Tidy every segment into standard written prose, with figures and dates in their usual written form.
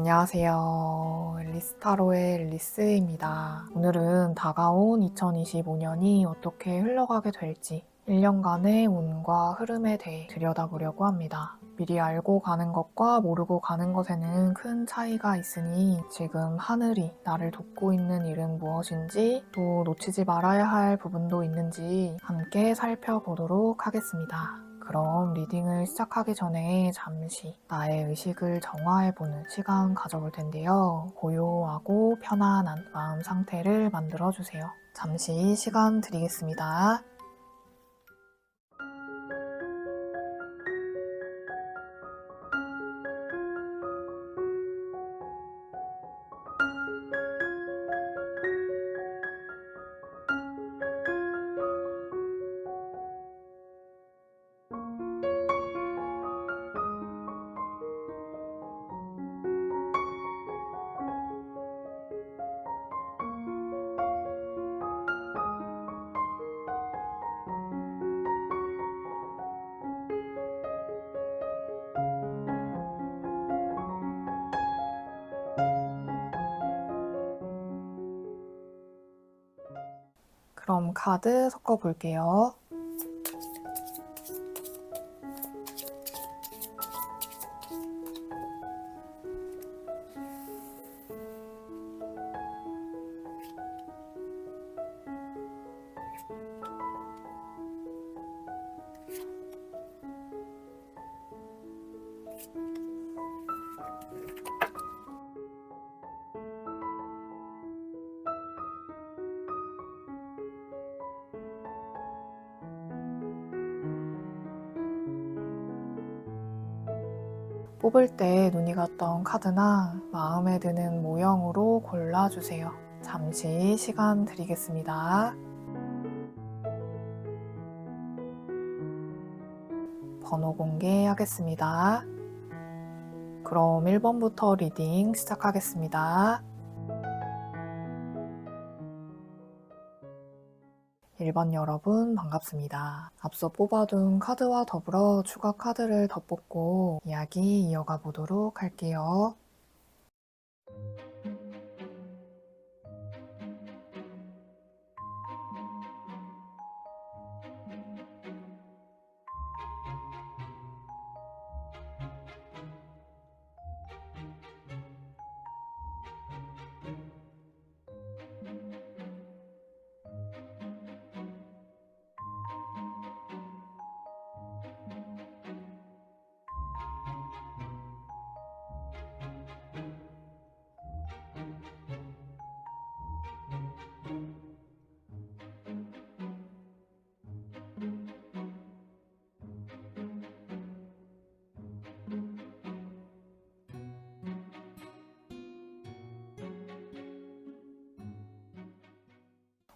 안녕하세요. 앨리스타로의 앨리스입니다. 오늘은 다가온 2025년이 어떻게 흘러가게 될지 1년간의 운과 흐름에 대해 들여다보려고 합니다. 미리 알고 가는 것과 모르고 가는 것에는 큰 차이가 있으니 지금 하늘이 나를 돕고 있는 일은 무엇인지 또 놓치지 말아야 할 부분도 있는지 함께 살펴보도록 하겠습니다. 그럼 리딩을 시작하기 전에 잠시 나의 의식을 정화해보는 시간 가져볼 텐데요. 고요하고 편안한 마음 상태를 만들어주세요. 잠시 시간 드리겠습니다. 그럼 카드 섞어볼게요. 뽑을 때 눈이 갔던 카드나 마음에 드는 모형으로 골라주세요. 잠시 시간 드리겠습니다. 번호 공개하겠습니다. 그럼 1번부터 리딩 시작하겠습니다. 1번 여러분 반갑습니다. 앞서 뽑아둔 카드와 더불어 추가 카드를 더 뽑고 이야기 이어가 보도록 할게요.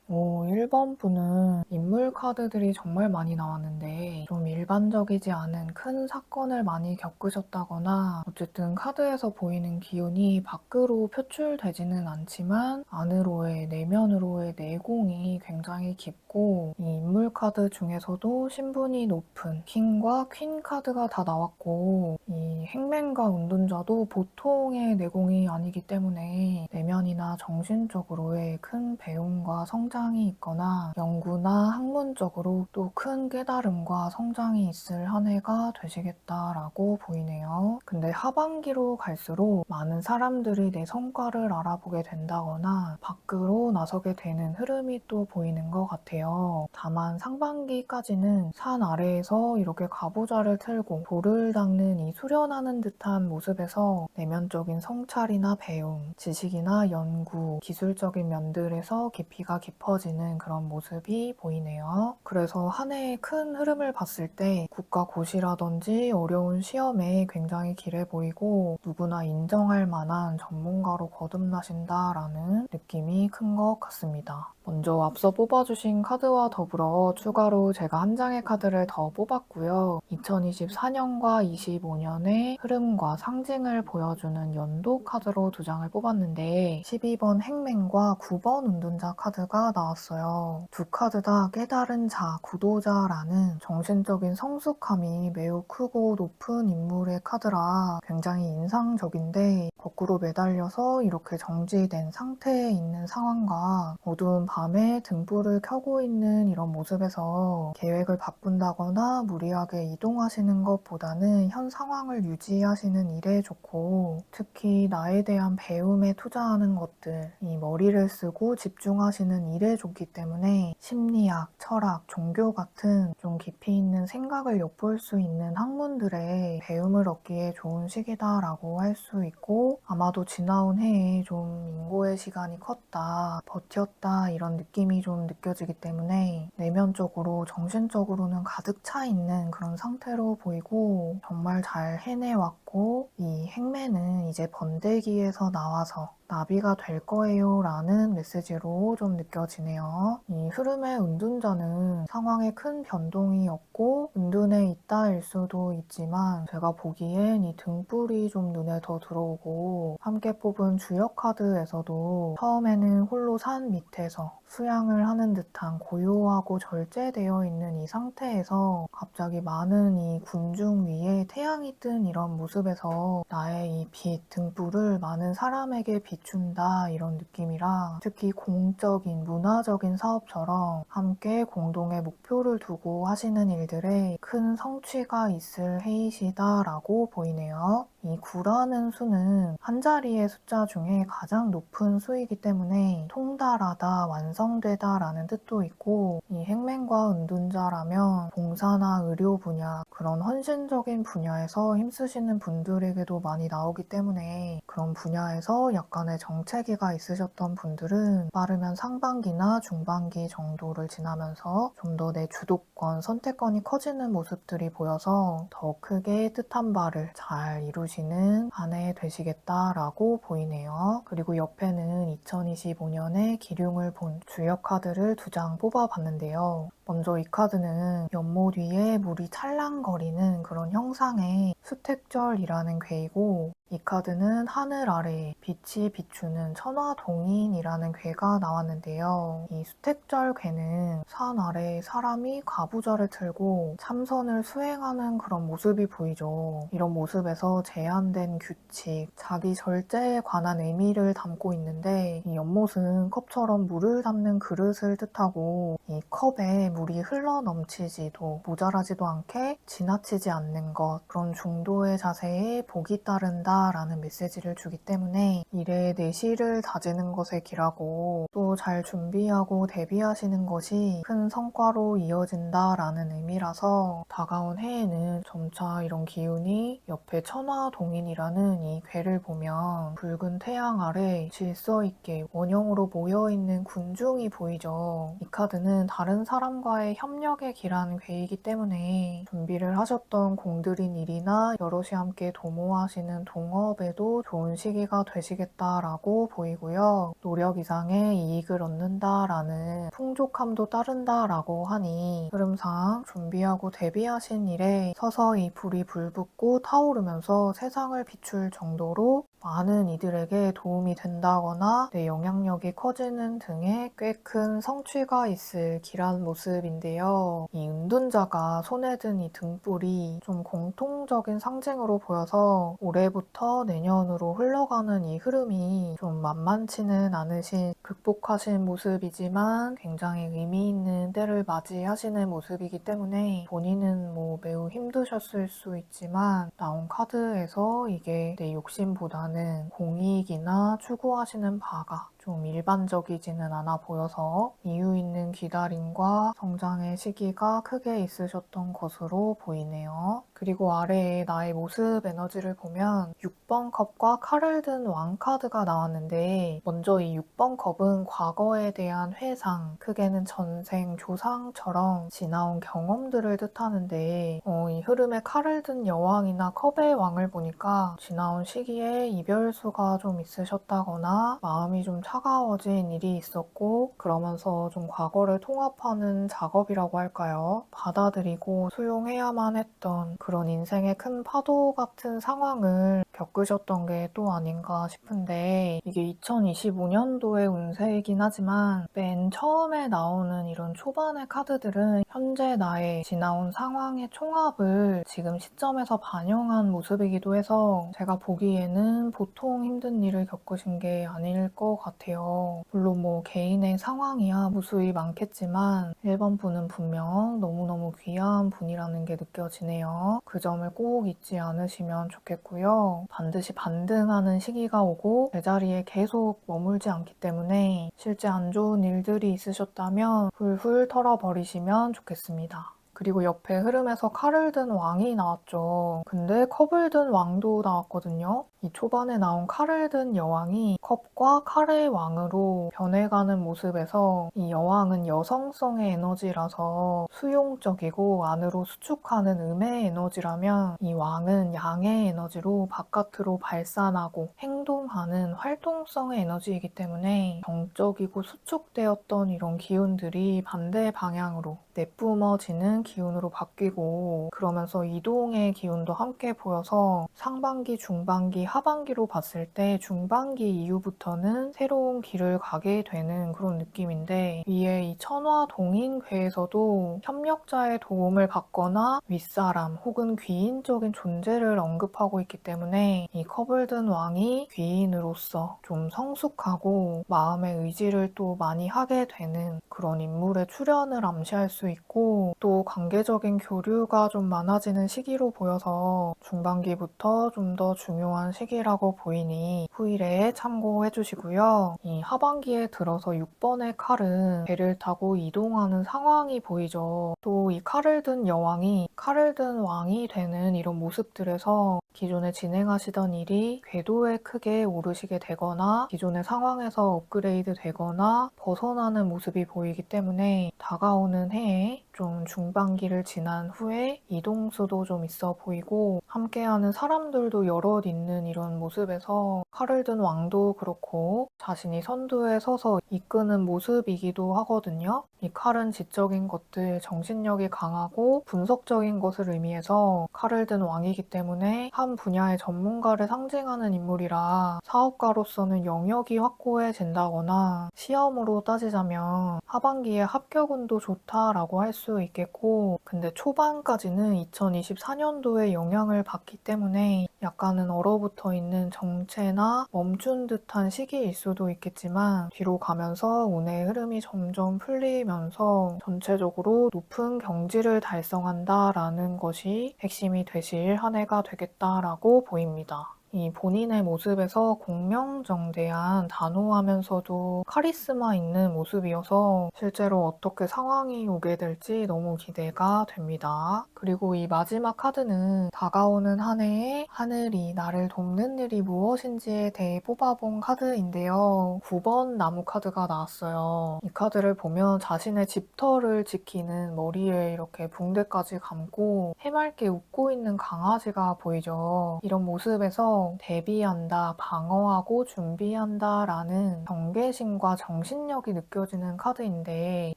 오, 1번 분은 인물 카드들이 정말 많이 나왔는데 좀 일반적이지 않은 큰 사건을 많이 겪으셨다거나 어쨌든 카드에서 보이는 기운이 밖으로 표출되지는 않지만 안으로의 내면으로의 내공이 굉장히 깊고 이 인물 카드 중에서도 신분이 높은 킹과 퀸 카드가 다 나왔고 이 행맨과 운둔자도 보통의 내공이 아니기 때문에 내면이나 정신적으로의 큰 배움과 성장이 있거나 연구나 학문적으로 또 큰 깨달음과 성장이 있을 한 해가 되시겠다라고 보이네요. 근데 하반기로 갈수록 많은 사람들이 내 성과를 알아보게 된다거나 밖으로 나서게 되는 흐름이 또 보이는 것 같아요. 다만 상반기까지는 산 아래에서 이렇게 가부좌를 틀고 돌을 닦는 이 수련하는 듯한 모습에서 내면적인 성찰이나 배움, 지식이나 연구, 기술적인 면들에서 깊이가 깊어지는 그런 모습이 보이네요. 그래서 한 해의 큰 흐름을 봤을 때 국가고시라든지 어려운 시험에 굉장히 길해 보이고 누구나 인정할 만한 전문가로 거듭나신다라는 느낌이 큰 것 같습니다. 먼저 앞서 뽑아주신 카드와 더불어 추가로 제가 한 장의 카드를 더 뽑았고요. 2024년과 25년의 흐름과 상징을 보여주는 연도 카드로 두 장을 뽑았는데 12번 행맨과 9번 운둔자 카드가 나왔어요. 두 카드 다 깨달은 자, 구도자라는 정신적인 성숙함이 매우 크고 높은 인물의 카드라 굉장히 인상적인데 거꾸로 매달려서 이렇게 정지된 상태에 있는 상황과 어두운 밤에 등불을 켜고 있는 이런 모습에서 계획을 바꾼다거나 무리하게 이동하시는 것보다는 현 상황을 유지하시는 일에 좋고 특히 나에 대한 배움에 투자하는 것들, 이 머리를 쓰고 집중하시는 일에 좋기 때문에 심리학, 철학, 종교 같은 좀 깊이 있는 생각을 엿볼 수 있는 학문들의 배움을 얻기에 좋은 시기다라고 할 수 있고 아마도 지나온 해에 좀 인고의 시간이 컸다, 버텼다 이런 느낌이 좀 느껴지기 때문에 내면적으로 정신적으로는 가득 차 있는 그런 상태로 보이고 정말 잘 해내왔고 이 행매는 이제 번데기에서 나와서 나비가 될 거예요 라는 메시지로 좀 느껴지네요. 이 흐름의 은둔자는 상황에 큰 변동이 없고 은둔에 있다일 수도 있지만 제가 보기엔 이 등불이 좀 눈에 더 들어오고 함께 뽑은 주역 카드에서도 처음에는 홀로 산 밑에서 수양을 하는 듯한 고요하고 절제되어 있는 이 상태에서 갑자기 많은 이 군중 위에 태양이 뜬 이런 모습에서 나의 이 빛, 등불을 많은 사람에게 비춘다 이런 느낌이라 특히 공적인 문화적인 사업처럼 함께 공동의 목표를 두고 하시는 일들에 큰 성취가 있을 해이시다라고 보이네요. 이 9라는 수는 한 자리의 숫자 중에 가장 높은 수이기 때문에 통달하다, 완성되다 라는 뜻도 있고 이 행맨과 은둔자라면 봉사나 의료 분야, 그런 헌신적인 분야에서 힘쓰시는 분들에게도 많이 나오기 때문에 그런 분야에서 약간의 정체기가 있으셨던 분들은 빠르면 상반기나 중반기 정도를 지나면서 좀 더 내 주도권, 선택권이 커지는 모습들이 보여서 더 크게 뜻한 바를 잘 이루시는 한 해 되시겠다라고 보이네요. 그리고 옆에는 2025년에 기륭을 본 주역 카드를 두 장 뽑아봤는데요. 먼저 이 카드는 연못 위에 물이 찰랑거리는 그런 형상의 수택절이라는 괴이고 이 카드는 하늘 아래에 빛이 비추는 천화동인이라는 괴가 나왔는데요. 이 수택절 괴는 산 아래에 사람이 가부좌를 틀고 참선을 수행하는 그런 모습이 보이죠. 이런 모습에서 제한된 규칙, 자기 절제에 관한 의미를 담고 있는데 이 연못은 컵처럼 물을 담는 그릇을 뜻하고 이 컵에 물이 흘러 넘치지도 모자라지도 않게 지나치지 않는 것, 그런 중도의 자세에 복이 따른다 라는 메시지를 주기 때문에 일에 내실을 다지는 것에 기라고 또 잘 준비하고 대비하시는 것이 큰 성과로 이어진다 라는 의미라서 다가온 해에는 점차 이런 기운이 옆에 천화동인이라는 이 괴를 보면 붉은 태양 아래 질서 있게 원형으로 모여있는 군중이 보이죠. 이 카드는 다른 사람과의 협력의 기라는 괴이기 때문에 준비를 하셨던 공들인 일이나 여럿이 함께 도모하시는 동업에도 좋은 시기가 되시겠다라고 보이고요. 노력 이상의 이익을 얻는다라는 풍족함도 따른다라고 하니 흐름상 준비하고 대비하신 일에 서서히 불이 불붙고 타오르면서 세상을 비출 정도로 많은 이들에게 도움이 된다거나 내 영향력이 커지는 등의 꽤 큰 성취가 있을 기란 모습인데요. 이 은둔자가 손에 든 이 등불이 좀 공통적인 상징으로 보여서 올해부터 내년으로 흘러가는 이 흐름이 좀 만만치는 않으신 극복하신 모습이지만 굉장히 의미 있는 때를 맞이하시는 모습이기 때문에 본인은 뭐 매우 힘드셨을 수 있지만 나온 카드에서 이게 내 욕심보다는 공이익이나 추구하시는 바가 좀 일반적이지는 않아 보여서 이유 있는 기다림과 성장의 시기가 크게 있으셨던 것으로 보이네요. 그리고 아래에 나의 모습 에너지를 보면 6번 컵과 칼을 든 왕 카드가 나왔는데 먼저 이 6번 컵은 과거에 대한 회상, 크게는 전생, 조상처럼 지나온 경험들을 뜻하는데 이 흐름에 칼을 든 여왕이나 컵의 왕을 보니까 지나온 시기에 이별수가 좀 있으셨다거나 마음이 좀 차가워진 일이 있었고, 그러면서 좀 과거를 통합하는 작업이라고 할까요? 받아들이고 수용해야만 했던 그런 인생의 큰 파도 같은 상황을 겪으셨던 게 또 아닌가 싶은데, 이게 2025년도의 운세이긴 하지만 맨 처음에 나오는 이런 초반의 카드들은 현재 나의 지나온 상황의 총합을 지금 시점에서 반영한 모습이기도 해서 제가 보기에는 보통 힘든 일을 겪으신 게 아닐 것 같아요. 물론 뭐 개인의 상황이야 무수히 많겠지만 1번 분은 분명 너무너무 귀한 분이라는 게 느껴지네요. 그 점을 꼭 잊지 않으시면 좋겠고요. 반드시 반등하는 시기가 오고 제자리에 계속 머물지 않기 때문에 실제 안 좋은 일들이 있으셨다면 훌훌 털어버리시면 좋겠습니다. 그리고 옆에 흐름에서 칼을 든 왕이 나왔죠. 근데 컵을 든 왕도 나왔거든요. 이 초반에 나온 칼을 든 여왕이 컵과 칼의 왕으로 변해가는 모습에서 이 여왕은 여성성의 에너지라서 수용적이고 안으로 수축하는 음의 에너지라면 이 왕은 양의 에너지로 바깥으로 발산하고 행동하는 활동성의 에너지이기 때문에 정적이고 수축되었던 이런 기운들이 반대 방향으로 내뿜어지는 기운으로 바뀌고 그러면서 이동의 기운도 함께 보여서 상반기, 중반기, 하반기로 봤을 때 중반기 이후부터는 새로운 길을 가게 되는 그런 느낌인데 위에 이 천화 동인궤에서도 협력자의 도움을 받거나 윗사람 혹은 귀인적인 존재를 언급하고 있기 때문에 이 컵을 든 왕이 귀인으로서 좀 성숙하고 마음의 의지를 또 많이 하게 되는 그런 인물의 출현을 암시할 수 있고 또 관계적인 교류가 좀 많아지는 시기로 보여서 중반기부터 좀 더 중요한 시기라고 보이니 후일에 참고해 주시고요. 이 하반기에 들어서 6번의 칼은 배를 타고 이동하는 상황이 보이죠. 또 이 칼을 든 여왕이 칼을 든 왕이 되는 이런 모습들에서 기존에 진행하시던 일이 궤도에 크게 오르시게 되거나 기존의 상황에서 업그레이드 되거나 벗어나는 모습이 보이기 때문에 다가오는 해에 좀 중반기를 지난 후에 이동수도 좀 있어 보이고 함께하는 사람들도 여럿 있는 이런 모습에서 칼을 든 왕도 그렇고 자신이 선두에 서서 이끄는 모습이기도 하거든요. 이 칼은 지적인 것들, 정신력이 강하고 분석적인 것을 의미해서 칼을 든 왕이기 때문에 한 분야의 전문가를 상징하는 인물이라 사업가로서는 영역이 확고해진다거나 시험으로 따지자면 하반기에 합격운도 좋다라고 할 수 있겠고 근데 초반까지는 2024년도에 영향을 받기 때문에 약간은 얼어붙어 있는 정체나 멈춘 듯한 시기일 수도 있겠지만 뒤로 가면서 운의 흐름이 점점 풀리면서 전체적으로 높은 경지를 달성한다라는 것이 핵심이 되실 한 해가 되겠다라고 보입니다. 이 본인의 모습에서 공명정대한 단호하면서도 카리스마 있는 모습이어서 실제로 어떻게 상황이 오게 될지 너무 기대가 됩니다. 그리고 이 마지막 카드는 다가오는 한 해에 하늘이 나를 돕는 일이 무엇인지에 대해 뽑아본 카드인데요. 9번 나무 카드가 나왔어요. 이 카드를 보면 자신의 집터를 지키는 머리에 이렇게 붕대까지 감고 해맑게 웃고 있는 강아지가 보이죠. 이런 모습에서 대비한다, 방어하고 준비한다 라는 경계심과 정신력이 느껴지는 카드인데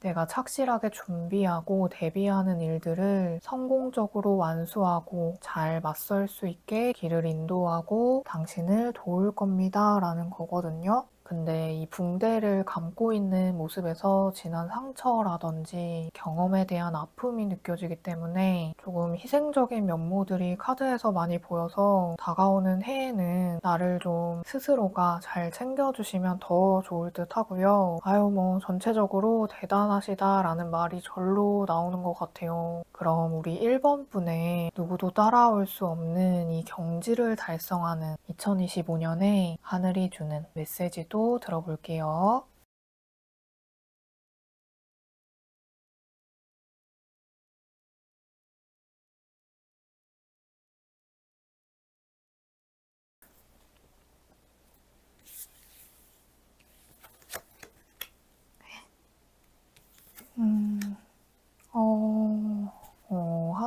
내가 착실하게 준비하고 대비하는 일들을 성공적으로 완수하고 잘 맞설 수 있게 길을 인도하고 당신을 도울 겁니다 라는 거거든요. 근데 이 붕대를 감고 있는 모습에서 지난 상처라든지 경험에 대한 아픔이 느껴지기 때문에 조금 희생적인 면모들이 카드에서 많이 보여서 다가오는 해에는 나를 좀 스스로가 잘 챙겨주시면 더 좋을 듯 하고요. 아유 뭐 전체적으로 대단하시다라는 말이 절로 나오는 것 같아요. 그럼 우리 1번 분의 누구도 따라올 수 없는 이 경지를 달성하는 2025년에 하늘이 주는 메시지도 들어볼게요. 음,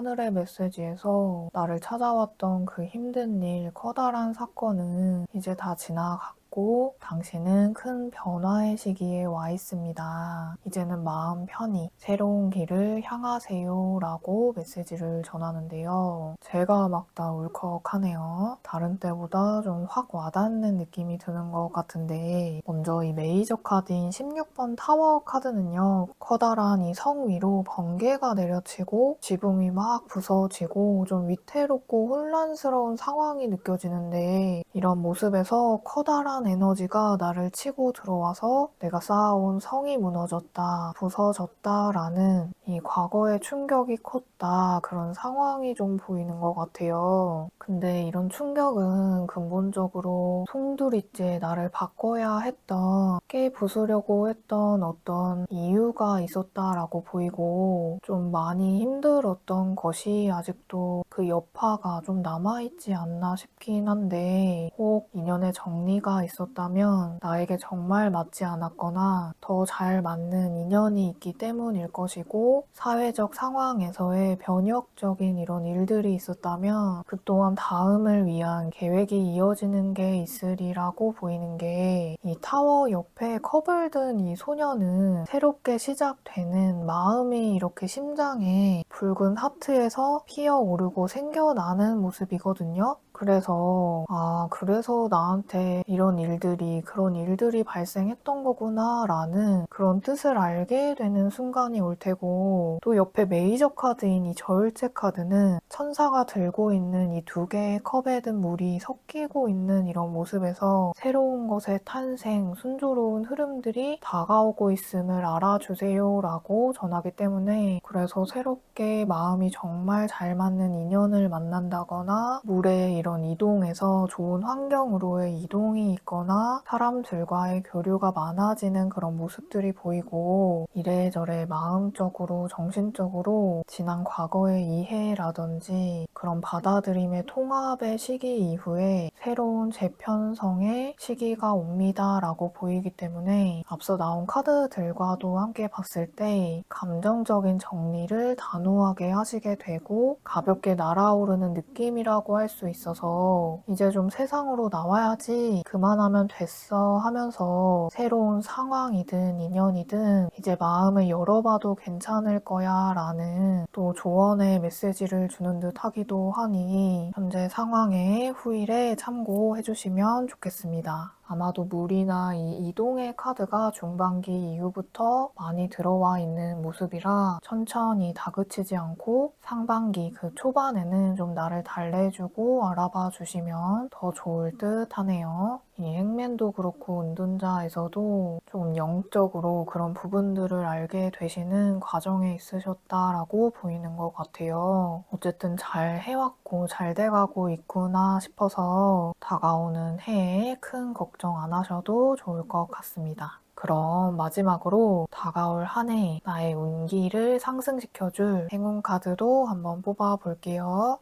하늘의 메시지에서 나를 찾아왔던 그 힘든 일, 커다란 사건은 이제 다 지나갔고 있고 당신은 큰 변화의 시기에 와 있습니다. 이제는 마음 편히 새로운 길을 향하세요 라고 메시지를 전하는데요. 제가 막 다 울컥하네요. 다른 때보다 좀 확 와닿는 느낌이 드는 것 같은데 먼저 이 메이저 카드인 16번 타워 카드는요. 커다란 이 성 위로 번개가 내려치고 지붕이 막 부서지고 좀 위태롭고 혼란스러운 상황이 느껴지는데 이런 모습에서 커다란 에너지가 나를 치고 들어와서 내가 쌓아온 성이 무너졌다, 부서졌다라는 이 과거의 충격이 컸다 그런 상황이 좀 보이는 것 같아요. 근데 이런 충격은 근본적으로 송두리째 나를 바꿔야 했던 깨 부수려고 했던 어떤 이유가 있었다라고 보이고 좀 많이 힘들었던 것이 아직도 그 여파가 좀 남아있지 않나 싶긴 한데 혹 인연의 정리가 있었다면 나에게 정말 맞지 않았거나 더 잘 맞는 인연이 있기 때문일 것이고 사회적 상황에서의 변혁적인 이런 일들이 있었다면 그 또한 다음을 위한 계획이 이어지는 게 있으리라고 보이는 게 이 타워 옆에 컵을 든 이 소녀는 새롭게 시작되는 마음이 이렇게 심장에 붉은 하트에서 피어오르고 생겨나는 모습이거든요. 그래서 나한테 이런 일들이, 그런 일들이 발생했던 거구나 라는 그런 뜻을 알게 되는 순간이 올 테고 또 옆에 메이저 카드인 이 저울제 카드는 천사가 들고 있는 이 두 개의 컵에 든 물이 섞이고 있는 이런 모습에서 새로운 것의 탄생, 순조로운 흐름들이 다가오고 있음을 알아주세요 라고 전하기 때문에 그래서 새롭게 마음이 정말 잘 맞는 인연을 만난다거나 물의 이런 이동에서 좋은 환경으로의 이동이 있거나 사람들과의 교류가 많아지는 그런 모습들이 보이고 이래저래 마음적으로 정신적으로 지난 과거의 이해라든지 그런 받아들임의 통합의 시기 이후에 새로운 재편성의 시기가 옵니다 라고 보이기 때문에 앞서 나온 카드들과도 함께 봤을 때 감정적인 정리를 단호하게 하시게 되고 가볍게 날아오르는 느낌이라고 할 수 있어서 이제 좀 세상으로 나와야지 그만하면 됐어 하면서 새로운 상황이든 인연이든 이제 마음을 열어봐도 괜찮을 거야 라는 또 조언의 메시지를 주는 듯 하기도 하니 현재 상황에 후일에 참고해 주시면 좋겠습니다. 아마도 물이나 이 이동의 카드가 중반기 이후부터 많이 들어와 있는 모습이라 천천히 다그치지 않고 상반기 그 초반에는 좀 나를 달래주고 알아봐 주시면 더 좋을 듯 하네요. 이 행맨도 그렇고 은둔자에서도 좀 영적으로 그런 부분들을 알게 되시는 과정에 있으셨다라고 보이는 것 같아요. 어쨌든 잘 해왔고 잘 돼가고 있구나 싶어서 다가오는 해에 큰 걱정 안 하셔도 좋을 것 같습니다. 그럼 마지막으로 다가올 한 해 나의 운기를 상승시켜줄 행운 카드도 한번 뽑아 볼게요.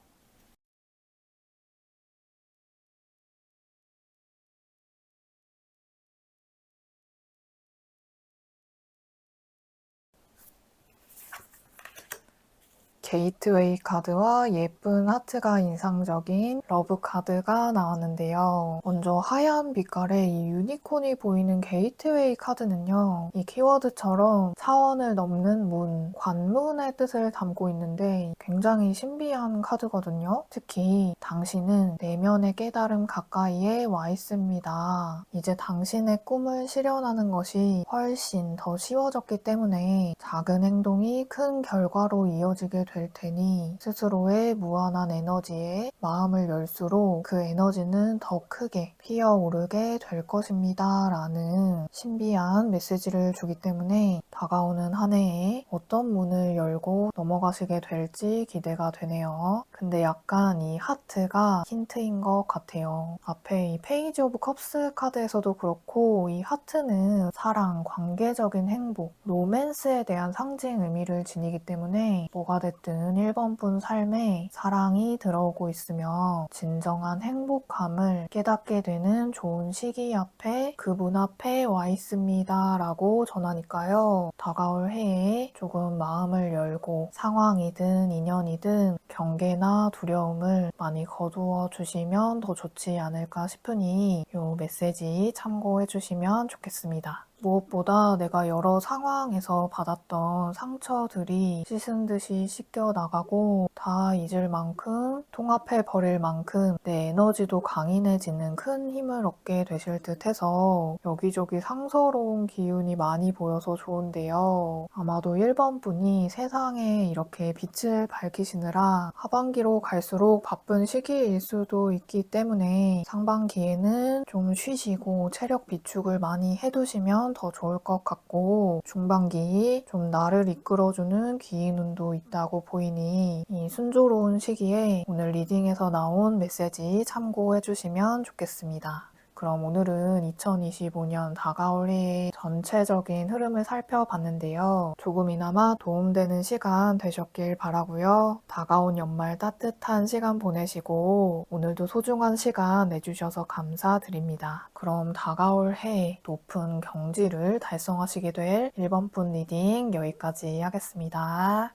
게이트웨이 카드와 예쁜 하트가 인상적인 러브 카드가 나왔는데요. 먼저 하얀 빛깔의 이 유니콘이 보이는 게이트웨이 카드는요. 이 키워드처럼 차원을 넘는 문, 관문의 뜻을 담고 있는데 굉장히 신비한 카드거든요. 특히 당신은 내면의 깨달음 가까이에 와 있습니다. 이제 당신의 꿈을 실현하는 것이 훨씬 더 쉬워졌기 때문에 작은 행동이 큰 결과로 이어지게 될 테니 스스로의 무한한 에너지에 마음을 열수록 그 에너지는 더 크게 피어오르게 될 것입니다 라는 신비한 메시지를 주기 때문에 다가오는 한 해에 어떤 문을 열고 넘어가시게 될지 기대가 되네요. 근데 약간 이 하트가 힌트인 것 같아요. 앞에 이 페이지 오브 컵스 카드에서도 그렇고 이 하트는 사랑, 관계적인 행복, 로맨스에 대한 상징 의미를 지니기 때문에 뭐가 됐든 어쨌든 1번 분 삶에 사랑이 들어오고 있으며 진정한 행복감을 깨닫게 되는 좋은 시기 앞에 그분 앞에 와 있습니다 라고 전하니까요. 다가올 해에 조금 마음을 열고 상황이든 인연이든 경계나 두려움을 많이 거두어 주시면 더 좋지 않을까 싶으니 이 메시지 참고해 주시면 좋겠습니다. 무엇보다 내가 여러 상황에서 받았던 상처들이 씻은 듯이 씻겨 나가고 다 잊을 만큼 통합해 버릴 만큼 내 에너지도 강인해지는 큰 힘을 얻게 되실 듯 해서 여기저기 상서로운 기운이 많이 보여서 좋은데요. 아마도 1번 분이 세상에 이렇게 빛을 밝히시느라 하반기로 갈수록 바쁜 시기일 수도 있기 때문에 상반기에는 좀 쉬시고 체력 비축을 많이 해두시면 더 좋을 것 같고 중반기 좀 나를 이끌어주는 기인운도 있다고 보이니 이 순조로운 시기에 오늘 리딩에서 나온 메시지 참고해주시면 좋겠습니다. 그럼 오늘은 2025년 다가올 해의 전체적인 흐름을 살펴봤는데요. 조금이나마 도움되는 시간 되셨길 바라고요. 다가온 연말 따뜻한 시간 보내시고 오늘도 소중한 시간 내주셔서 감사드립니다. 그럼 다가올 해 높은 경지를 달성하시게 될 1번 분 리딩 여기까지 하겠습니다.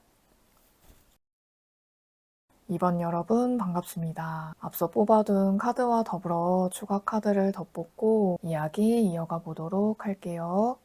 2번 여러분 반갑습니다. 앞서 뽑아둔 카드와 더불어 추가 카드를 더 뽑고 이야기 이어가 보도록 할게요.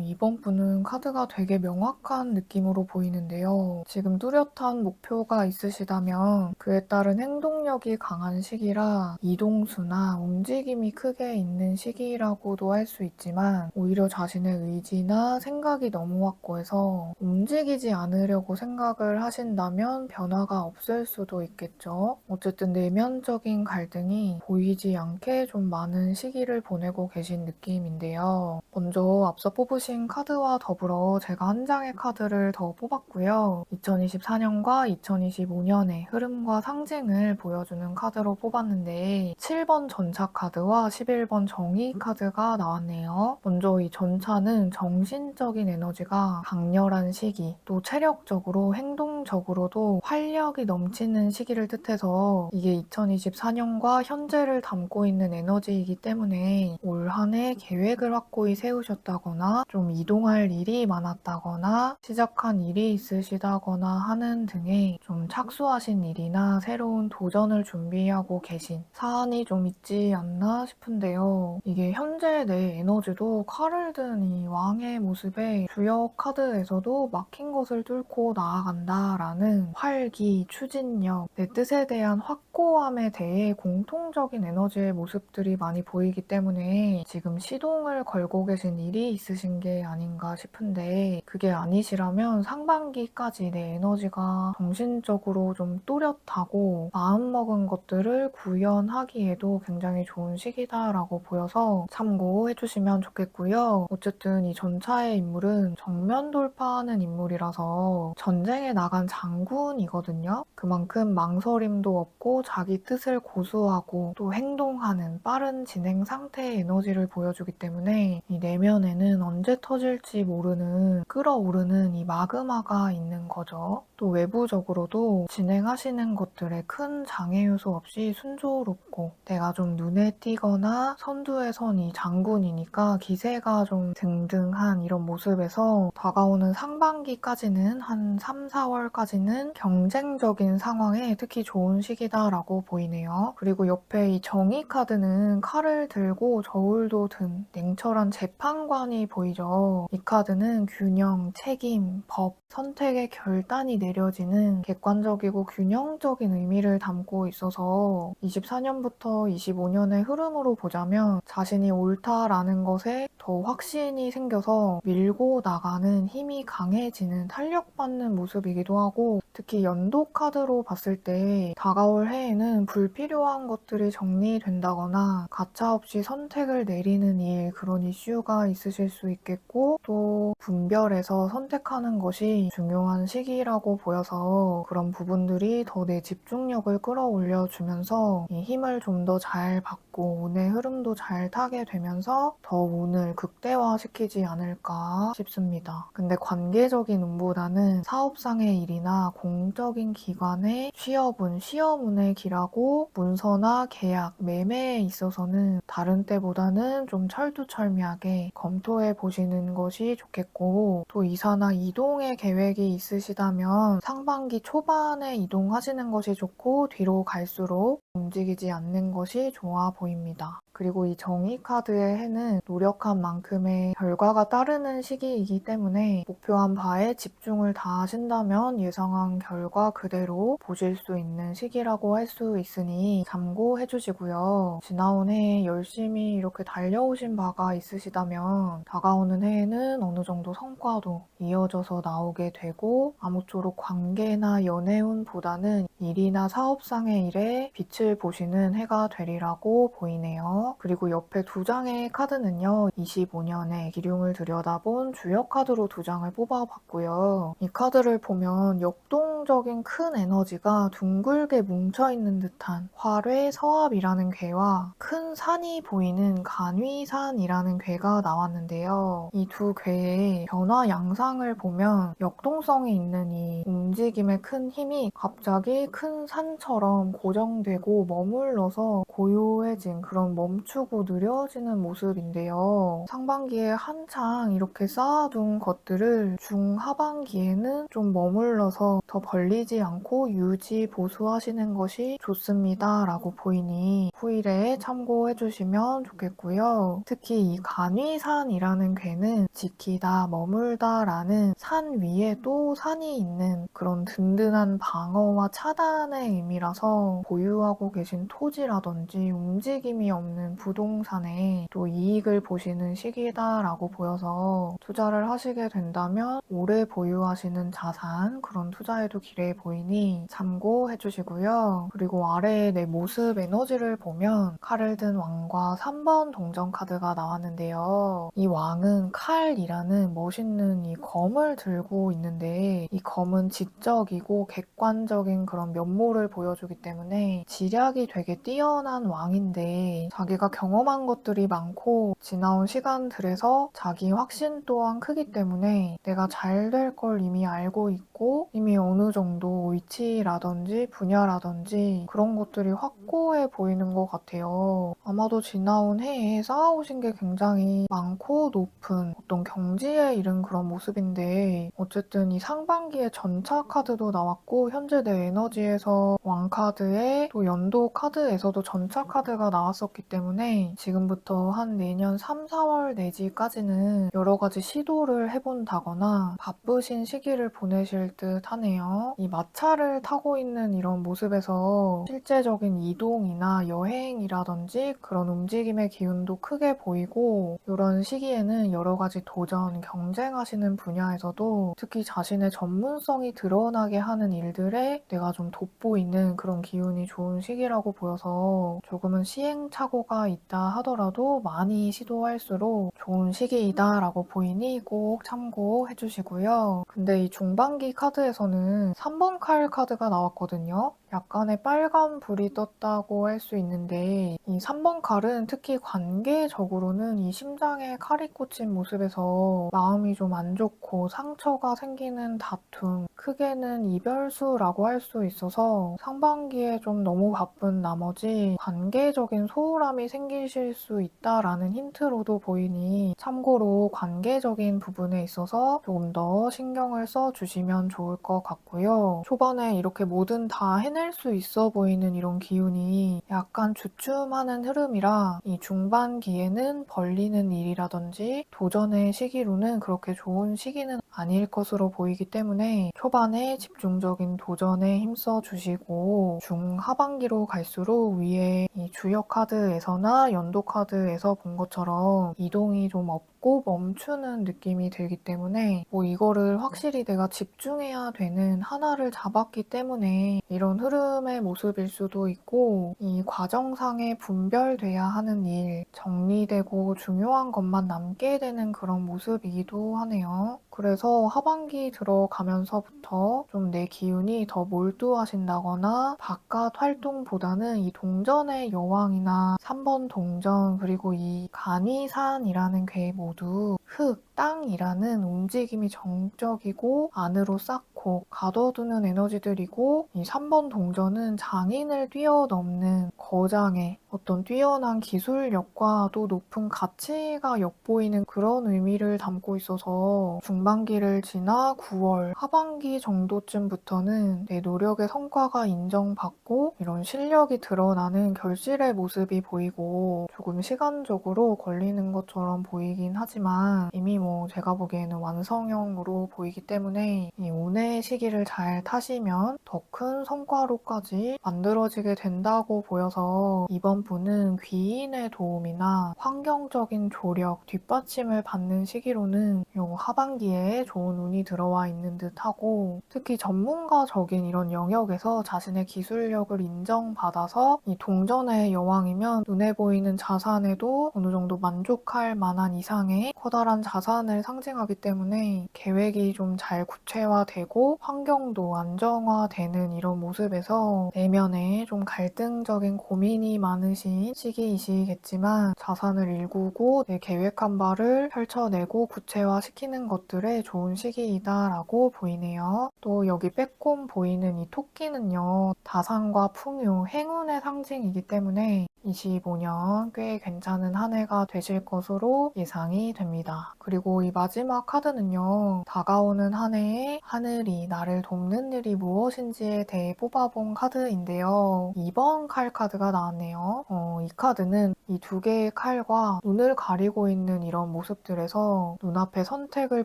이번 분은 카드가 되게 명확한 느낌으로 보이는데요. 지금 뚜렷한 목표가 있으시다면 그에 따른 행동력이 강한 시기라 이동수나 움직임이 크게 있는 시기라고도 할 수 있지만 오히려 자신의 의지나 생각이 너무 확고해서 움직이지 않으려고 생각을 하신다면 변화가 없을 수도 있겠죠. 어쨌든 내면적인 갈등이 보이지 않게 좀 많은 시기를 보내고 계신 느낌인데요. 먼저 앞서 뽑으신 카드와 더불어 제가 한 장의 카드를 더 뽑았고요. 2024년과 2025년의 흐름과 상징을 보여주는 카드로 뽑았는데 7번 전차 카드와 11번 정의 카드가 나왔네요. 먼저 이 전차는 정신적인 에너지가 강렬한 시기, 또 체력적으로 행동적으로도 활력이 넘치는 시기를 뜻해서 이게 2024년과 현재를 담고 있는 에너지이기 때문에 올 한 해 계획을 확고히 세우셨다거나 좀 이동할 일이 많았다거나 시작한 일이 있으시다거나 하는 등의 좀 착수하신 일이나 새로운 도전을 준비하고 계신 사안이 좀 있지 않나 싶은데요. 이게 현재 내 에너지도 칼을 든 이 왕의 모습에 주역 카드에서도 막힌 것을 뚫고 나아간다라는 활기, 추진력, 내 뜻에 대한 확고함에 대해 공통적인 에너지의 모습들이 많이 보이기 때문에 지금 시동을 걸고 계신 일이 있으신 게 아닌가 싶은데 그게 아니시라면 상반기까지 내 에너지가 정신적으로 좀 또렷하고 마음먹은 것들을 구현하기에도 굉장히 좋은 시기다라고 보여서 참고해주시면 좋겠고요. 어쨌든 이 전차의 인물은 정면 돌파하는 인물이라서 전쟁에 나간 장군이거든요. 그만큼 망설임도 없고 자기 뜻을 고수하고 또 행동하는 빠른 진행 상태의 에너지를 보여주기 때문에 이 내면에는 언제 터질지 모르는 끓어오르는 이 마그마가 있는 거죠. 또 외부적으로도 진행하시는 것들에 큰 장애 요소 없이 순조롭고 내가 좀 눈에 띄거나 선두에 선 이 장군이니까 기세가 좀 등등한 이런 모습에서 다가오는 상반기까지는 한 3, 4월까지는 경쟁적인 상황에 특히 좋은 시기다라고 있다라고 보이네요. 그리고 옆에 이 정의 카드는 칼을 들고 저울도 든 냉철한 재판관이 보이죠. 이 카드는 균형, 책임, 법, 선택의 결단이 내려지는 객관적이고 균형적인 의미를 담고 있어서 24년부터 25년의 흐름으로 보자면 자신이 옳다라는 것에 더 확신이 생겨서 밀고 나가는 힘이 강해지는 탄력받는 모습이기도 하고, 특히 연도 카드로 봤을 때 다가올 해에는 불필요한 것들이 정리된다거나 가차없이 선택을 내리는 일, 그런 이슈가 있으실 수 있겠고, 또 분별해서 선택하는 것이 중요한 시기라고 보여서 그런 부분들이 더 내 집중력을 끌어올려 주면서 이 힘을 좀 더 잘 받고 운의 흐름도 잘 타게 되면서 더 운을 극대화시키지 않을까 싶습니다. 근데 관계적인 운보다는 사업상의 일이나 공적인 기관의 취업운, 시험운의 길하고 문서나 계약, 매매에 있어서는 다른 때보다는 좀 철두철미하게 검토해 보시는 것이 좋겠고, 또 이사나 이동의 계획이 있으시다면 상반기 초반에 이동하시는 것이 좋고, 뒤로 갈수록 움직이지 않는 것이 좋아 보입니다. 그리고 이 정의 카드의 해는 노력한 만큼의 결과가 따르는 시기이기 때문에 목표한 바에 집중을 다하신다면 예상한 결과 그대로 보실 수 있는 시기라고 할 수 있으니 참고해 주시고요. 지나온 해에 열심히 이렇게 달려오신 바가 있으시다면 다가오는 해에는 어느 정도 성과도 이어져서 나오게 되고, 아무쪼록 관계나 연애운보다는 일이나 사업상의 일에 빛을 보시는 해가 되리라고 보이네요. 그리고 옆에 두 장의 카드는요, 25년의 기룡을 들여다본 주역 카드로 두 장을 뽑아봤고요. 이 카드를 보면 역동적인 큰 에너지가 둥글게 뭉쳐있는 듯한 활외서합이라는 괴와 큰 산이 보이는 간위산이라는 괴가 나왔는데요. 이 두 괴의 변화 양상을 보면 역동성이 있는 이 움직임의 큰 힘이 갑자기 큰 산처럼 고정되고 머물러서 고요해진, 그런 멈추고 느려지는 모습인데요. 상반기에 한창 이렇게 쌓아둔 것들을 중하반기에는 좀 머물러서 더 벌리지 않고 유지, 보수하시는 것이 좋습니다 라고 보이니 후일에 참고해 주시면 좋겠고요. 특히 이 간위산이라는 괴는 지키다, 머물다 라는 산 위에 또 산이 있는 그런 든든한 방어와 차단의 의미라서 보유하고 계신 토지라든지 움직임이 없는 부동산에 또 이익을 보시는 시기다라고 보여서 투자를 하시게 된다면 오래 보유하시는 자산, 그런 투자에도 기대해 보이니 참고해 주시고요. 그리고 아래에 내 모습 에너지를 보면 칼을 든 왕과 3번 동전 카드가 나왔는데요. 이 왕은 칼이라는 멋있는 이 검을 들고 있는데, 이 검은 지적이고 객관적인 그런 면모를 보여주기 때문에 지략이 되게 뛰어난 왕인데, 자기가 경험한 것들이 많고 지나온 시간들에서 자기 확신 또한 크기 때문에 내가 잘 될 걸 이미 알고 있고 이미 어느 정도 위치라든지 분야라든지 그런 것들이 확고해 보이는 것 같아요. 아마도 지나온 해에 쌓아오신 게 굉장히 많고 높은 어떤 경지에 이른 그런 모습인데, 어쨌든 이 상반기에 전차 카드도 나왔고 현재 내 에너지에서 왕 카드에 또 연도 카드에서도 전차 카드가 나왔었기 때문에 지금부터 한 내년 3, 4월 내지까지는 여러 가지 시도를 해본다거나 바쁘신 시기를 보내실 듯 하네요. 이 마차를 타고 있는 이런 모습에서 실제적인 이동이나 여행이라든지 그런 움직임의 기운도 크게 보이고, 이런 시기에는 여러 가지 도전, 경쟁하시는 분야에서도 특히 자신의 전문성이 드러나게 하는 일들에 내가 좀 돋보이는 그런 기운이 좋은 시기라고 보여서 조금은 시행착오가 있다 하더라도 많이 시도할수록 좋은 시기이다라고 보이니 꼭 참고해 주시고요. 근데 이 중반기 카드에서는 3번 칼 카드가 나왔거든요. 약간의 빨간 불이 떴다고 할 수 있는데, 이 3번 칼은 특히 관계적으로는 이 심장에 칼이 꽂힌 모습에서 마음이 좀 안 좋고 상처가 생기는 다툼, 크게는 이별수라고 할 수 있어서 상반기에 좀 너무 바쁜 나머지 관계적인 소홀함이 생기실 수 있다라는 힌트로도 보이니 참고로 관계적인 부분에 있어서 조금 더 신경을 써주시면 좋을 것 같고요. 초반에 이렇게 뭐든 다 해낼 해낼 수 있어 보이는 이런 기운이 약간 주춤하는 흐름이라 이 중반기에는 벌리는 일이라든지 도전의 시기로는 그렇게 좋은 시기는 아닐 것으로 보이기 때문에 초반에 집중적인 도전에 힘써 주시고 중하반기로 갈수록 위에 이 주요 카드에서나 연도 카드에서 본 것처럼 이동이 좀 없고 멈추는 느낌이 들기 때문에 이거를 확실히 내가 집중해야 되는 하나를 잡았기 때문에 이런 흐름의 모습일 수도 있고 이 과정상에 분별돼야 하는 일, 정리되고 중요한 것만 남게 되는 그런 모습이기도 하네요. 그래서 하반기 들어가면서부터 좀 내 기운이 더 몰두하신다거나 바깥 활동보다는 이 동전의 여왕이나 3번 동전 그리고 이 간이산이라는 궤 모두 흙, 땅이라는 움직임이 정적이고 안으로 쌓고 가둬두는 에너지들이고 이 3번 동전은 장인을 뛰어넘는 거장의 어떤 뛰어난 기술력과 또 높은 가치가 엿보이는 그런 의미를 담고 있어서 중반기를 지나 9월, 하반기 정도쯤부터는 내 노력의 성과가 인정받고 이런 실력이 드러나는 결실의 모습이 보이고 조금 시간적으로 걸리는 것처럼 보이긴 하지만 이미 제가 보기에는 완성형으로 보이기 때문에 이 운의 시기를 잘 타시면 더 큰 성과로까지 만들어지게 된다고 보여서 이번 분은 귀인의 도움이나 환경적인 조력, 뒷받침을 받는 시기로는 요 하반기에 좋은 운이 들어와 있는 듯하고 특히 전문가적인 이런 영역에서 자신의 기술력을 인정받아서 이 동전의 여왕이면 눈에 보이는 자산에도 어느 정도 만족할 만한 이상의 커다란 자산을 상징하기 때문에 계획이 좀 잘 구체화되고 환경도 안정화되는 이런 모습에서 내면에 좀 갈등적인 고민이 많으신 시기이시겠지만 자산을 일구고 내 계획한 바를 펼쳐내고 구체화시키는 것들에 좋은 시기이다라고 보이네요. 또 여기 빼꼼 보이는 이 토끼는요. 다산과 풍요, 행운의 상징이기 때문에 25년 꽤 괜찮은 한 해가 되실 것으로 예상이 됩니다. 그리고 이 마지막 카드는요. 다가오는 한 해에 하늘이 나를 돕는 일이 무엇인지에 대해 뽑아본 카드인데요. 2번 칼 카드가 나왔네요. 이 카드는 이 두 개의 칼과 눈을 가리고 있는 이런 모습들에서 눈앞에 선택을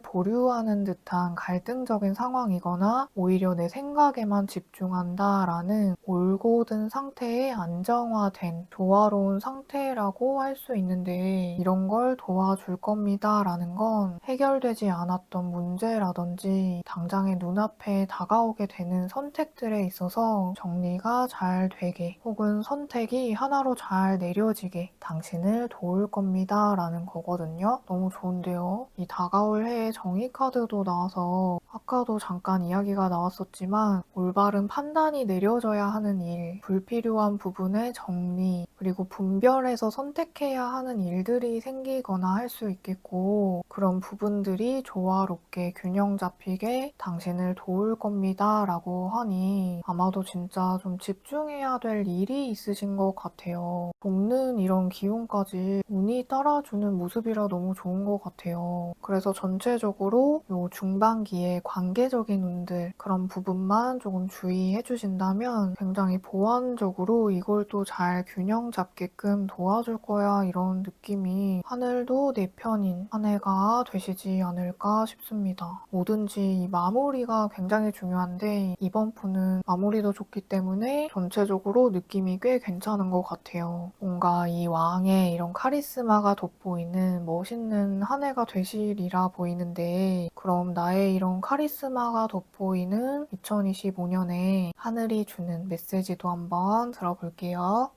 보류하는 듯한 갈등적인 상황이거나 오히려 내 생각에만 집중한다라는 올곧은 상태에 안정화된 조화로운 상태라고 할 수 있는데 이런 걸 도와줄 겁니다 라는 건 해결되지 않았던 문제라든지 당장의 눈앞에 다가오게 되는 선택들에 있어서 정리가 잘 되게 혹은 선택이 하나로 잘 내려지게 당신을 도울 겁니다 라는 거거든요. 너무 좋은데요. 이 다가올 해의 정의 카드도 나와서 아까도 잠깐 이야기가 나왔었지만 올바른 판단이 내려져야 하는 일, 불필요한 부분의 정리, 그리고 분별해서 선택해야 하는 일들이 생기거나 할 수 있겠고 그런 부분들이 조화롭게 균형 잡히게 당신을 도울 겁니다 라고 하니 아마도 진짜 좀 집중해야 될 일이 있으신 것 같아요. 돕는 이런 기운까지 운이 따라주는 모습이라 너무 좋은 것 같아요. 그래서 전체적으로 요 중반기에 관계적인 운들 그런 부분만 조금 주의해 주신다면 굉장히 보완적으로 이걸 또 잘 균형 잡게끔 도와줄 거야 이런 느낌이 하늘도 내 편인 한 해가 되시지 않을까 싶습니다. 뭐든지 이 마무리가 굉장히 중요한데 이번 분은 마무리도 좋기 때문에 전체적으로 느낌이 꽤 괜찮은 것 같아요. 뭔가 이 왕의 이런 카리스마가 돋보이는 멋있는 한 해가 되시리라 보이는데 그럼 나의 이런 카리스마가 돋보이는 2025년에 하늘이 주는 메시지도 한번 들어볼게요.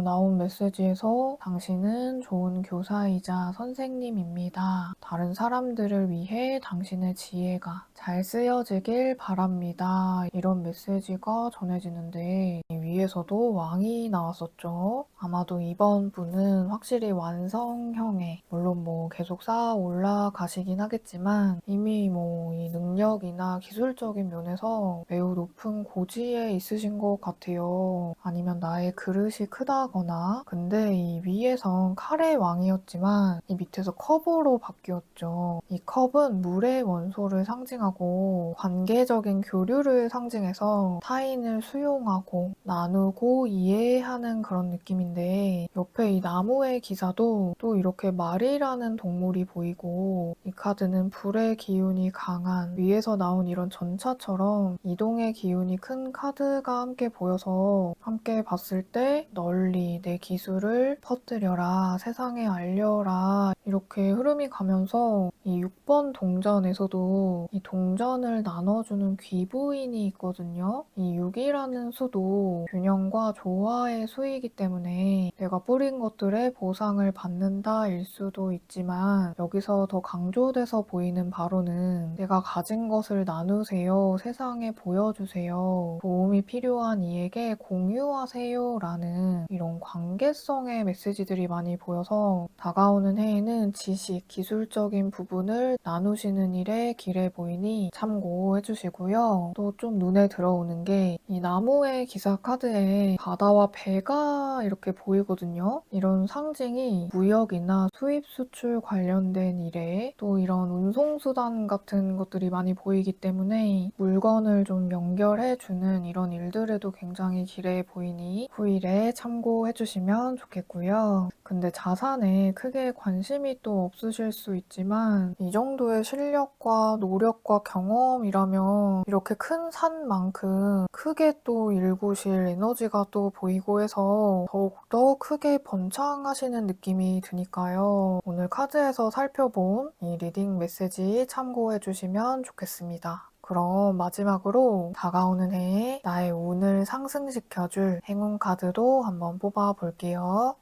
나온 메시지에서 당신은 좋은 교사이자 선생님입니다. 다른 사람들을 위해 당신의 지혜가 잘 쓰여지길 바랍니다. 이런 메시지가 전해지는데 이 위에서도 왕이 나왔었죠. 아마도 이번 분은 확실히 완성형의, 물론 뭐 계속 쌓아 올라가시긴 하겠지만 이미 뭐 이 능력이나 기술적인 면에서 매우 높은 고지에 있으신 것 같아요. 아니면 나의 그릇이 크다거나. 근데 이 위에선 칼의 왕이었지만 이 밑에서 컵으로 바뀌었죠. 이 컵은 물의 원소를 상징하고 관계적인 교류를 상징해서 타인을 수용하고 나누고 이해하는 그런 느낌인데, 옆에 이 나무의 기사도 또 이렇게 말이라는 동물이 보이고, 이 카드는 불의 기운이 강한, 위에서 나온 이런 전차처럼 이동의 기운이 큰 카드가 함께 보여서 함께 봤을 때 널리 내 기술을 퍼뜨려라, 세상에 알려라, 이렇게 흐름이 가면서 이 6번 동전에서도 이 동전을 나눠주는 귀부인이 있거든요. 이 6이라는 수도 균형과 조화의 수이기 때문에 내가 뿌린 것들의 보상을 받는다일 수도 있지만, 여기서 더 강조돼서 보이는 바로는 내가 가진 것을 나누세요, 세상에 보여주세요, 도움이 필요한 이에게 공유하세요 라는 이런 관계성의 메시지들이 많이 보여서 다가오는 해에는 지식, 기술적인 부분을 나누시는 일에 길해 보이니 참고해 주시고요. 또 좀 눈에 들어오는 게 이 나무의 기사 카드에 바다와 배가 이렇게 보이거든요. 이런 상징이 무역이나 수입 수출 관련된 일에, 또 이런 운송수단 같은 것들이 많이 보이기 때문에 물건을 좀 연결해 주는 이런 일들에도 굉장히 길해 보이니 후일에 참고해 주시면 좋겠고요. 근데 자산에 크게 관심이 또 없으실 수 있지만 이 정도의 실력과 노력과 경험이라면 이렇게 큰 산만큼 크게 또 일구실 에너지가 또 보이고 해서 더욱더 크게 번창하시는 느낌이 드니까요. 오늘 카드에서 살펴본 이 리딩 메시지 참고해 주시면 좋겠습니다. 그럼 마지막으로 다가오는 해에 나의 운을 상승시켜줄 행운 카드도 한번 뽑아 볼게요.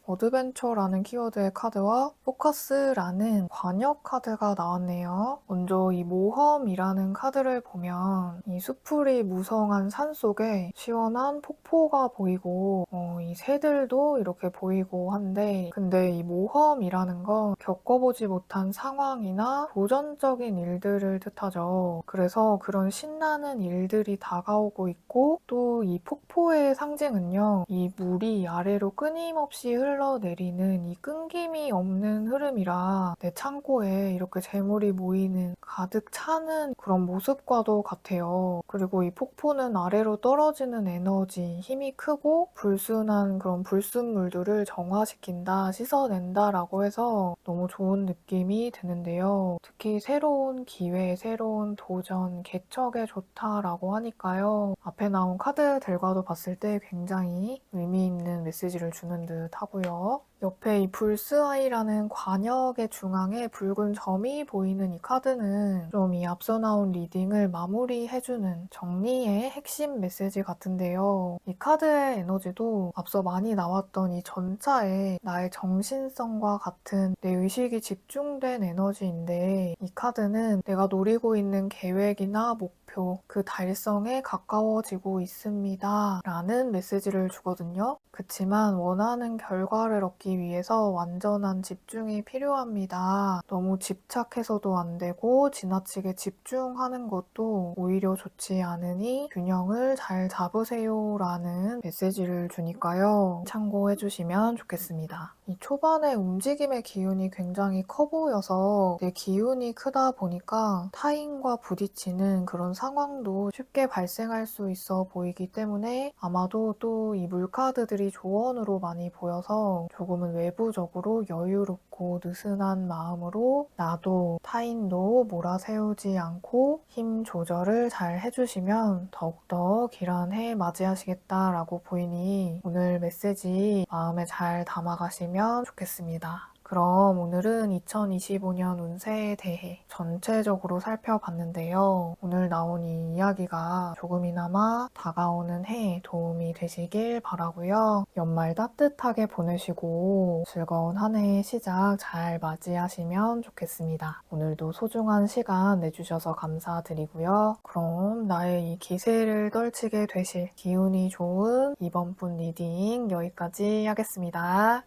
어드벤처라는 키워드의 카드와 포커스라는 관역 카드가 나왔네요. 먼저 이 모험이라는 카드를 보면 이 수풀이 무성한 산 속에 시원한 폭포가 보이고 이 새들도 이렇게 보이고 한데, 근데 이 모험이라는 건 겪어보지 못한 상황이나 도전적인 일들을 뜻하죠. 그래서 그런 신나는 일들이 다가오고 있고, 또 이 폭포의 상징은요, 이 물이 아래로 끊임없이 흘러내리는 이 끊김이 없는 흐름이라 내 창고에 이렇게 재물이 모이는, 가득 차는 그런 모습과도 같아요. 그리고 이 폭포는 아래로 떨어지는 에너지, 힘이 크고 불순한 그런 불순물들을 정화시킨다, 씻어낸다라고 해서 너무 좋은 느낌이 드는데요. 특히 새로운 기회, 새로운 도전, 개척에 좋다라고 하니까요. 앞에 나온 카드들과도 봤을 때 굉장히 의미 있는 메시지를 주는 듯 하고요. 옆에 이 불스아이라는 관역의 중앙에 붉은 점이 보이는 이 카드는 좀 이 앞서 나온 리딩을 마무리해주는 정리의 핵심 메시지 같은데요. 이 카드의 에너지도 앞서 많이 나왔던 이 전차의 나의 정신성과 같은 내 의식이 집중된 에너지인데, 이 카드는 내가 노리고 있는 계획이나 목표, 그 달성에 가까워지고 있습니다 라는 메시지를 주거든요. 그치만 원하는 결과를 얻기 위해서 완전한 집중이 필요합니다. 너무 집착해서도 안 되고 지나치게 집중하는 것도 오히려 좋지 않으니 균형을 잘 잡으세요 라는 메시지를 주니까요. 참고해 주시면 좋겠습니다. 이 초반에 움직임의 기운이 굉장히 커 보여서 내 기운이 크다 보니까 타인과 부딪히는 그런 상황도 쉽게 발생할 수 있어 보이기 때문에 아마도 또 이 물카드들이 조언으로 많이 보여서 조금은 외부적으로 여유롭고 느슨한 마음으로 나도 타인도 몰아세우지 않고 힘 조절을 잘 해주시면 더욱더 길한 해 맞이하시겠다라고 보이니 오늘 메시지 마음에 잘 담아가시면 좋겠습니다. 그럼 오늘은 2025년 운세에 대해 전체적으로 살펴봤는데요. 오늘 나온 이 이야기가 조금이나마 다가오는 해에 도움이 되시길 바라고요. 연말 따뜻하게 보내시고 즐거운 한 해의 시작 잘 맞이하시면 좋겠습니다. 오늘도 소중한 시간 내주셔서 감사드리고요. 그럼 나의 이 기세를 떨치게 되실 기운이 좋은 이번 분 리딩 여기까지 하겠습니다.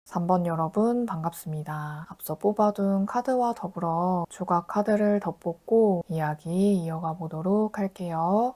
3번 여러분 반갑습니다. 앞서 뽑아둔 카드와 더불어 추가 카드를 더 뽑고 이야기 이어가 보도록 할게요.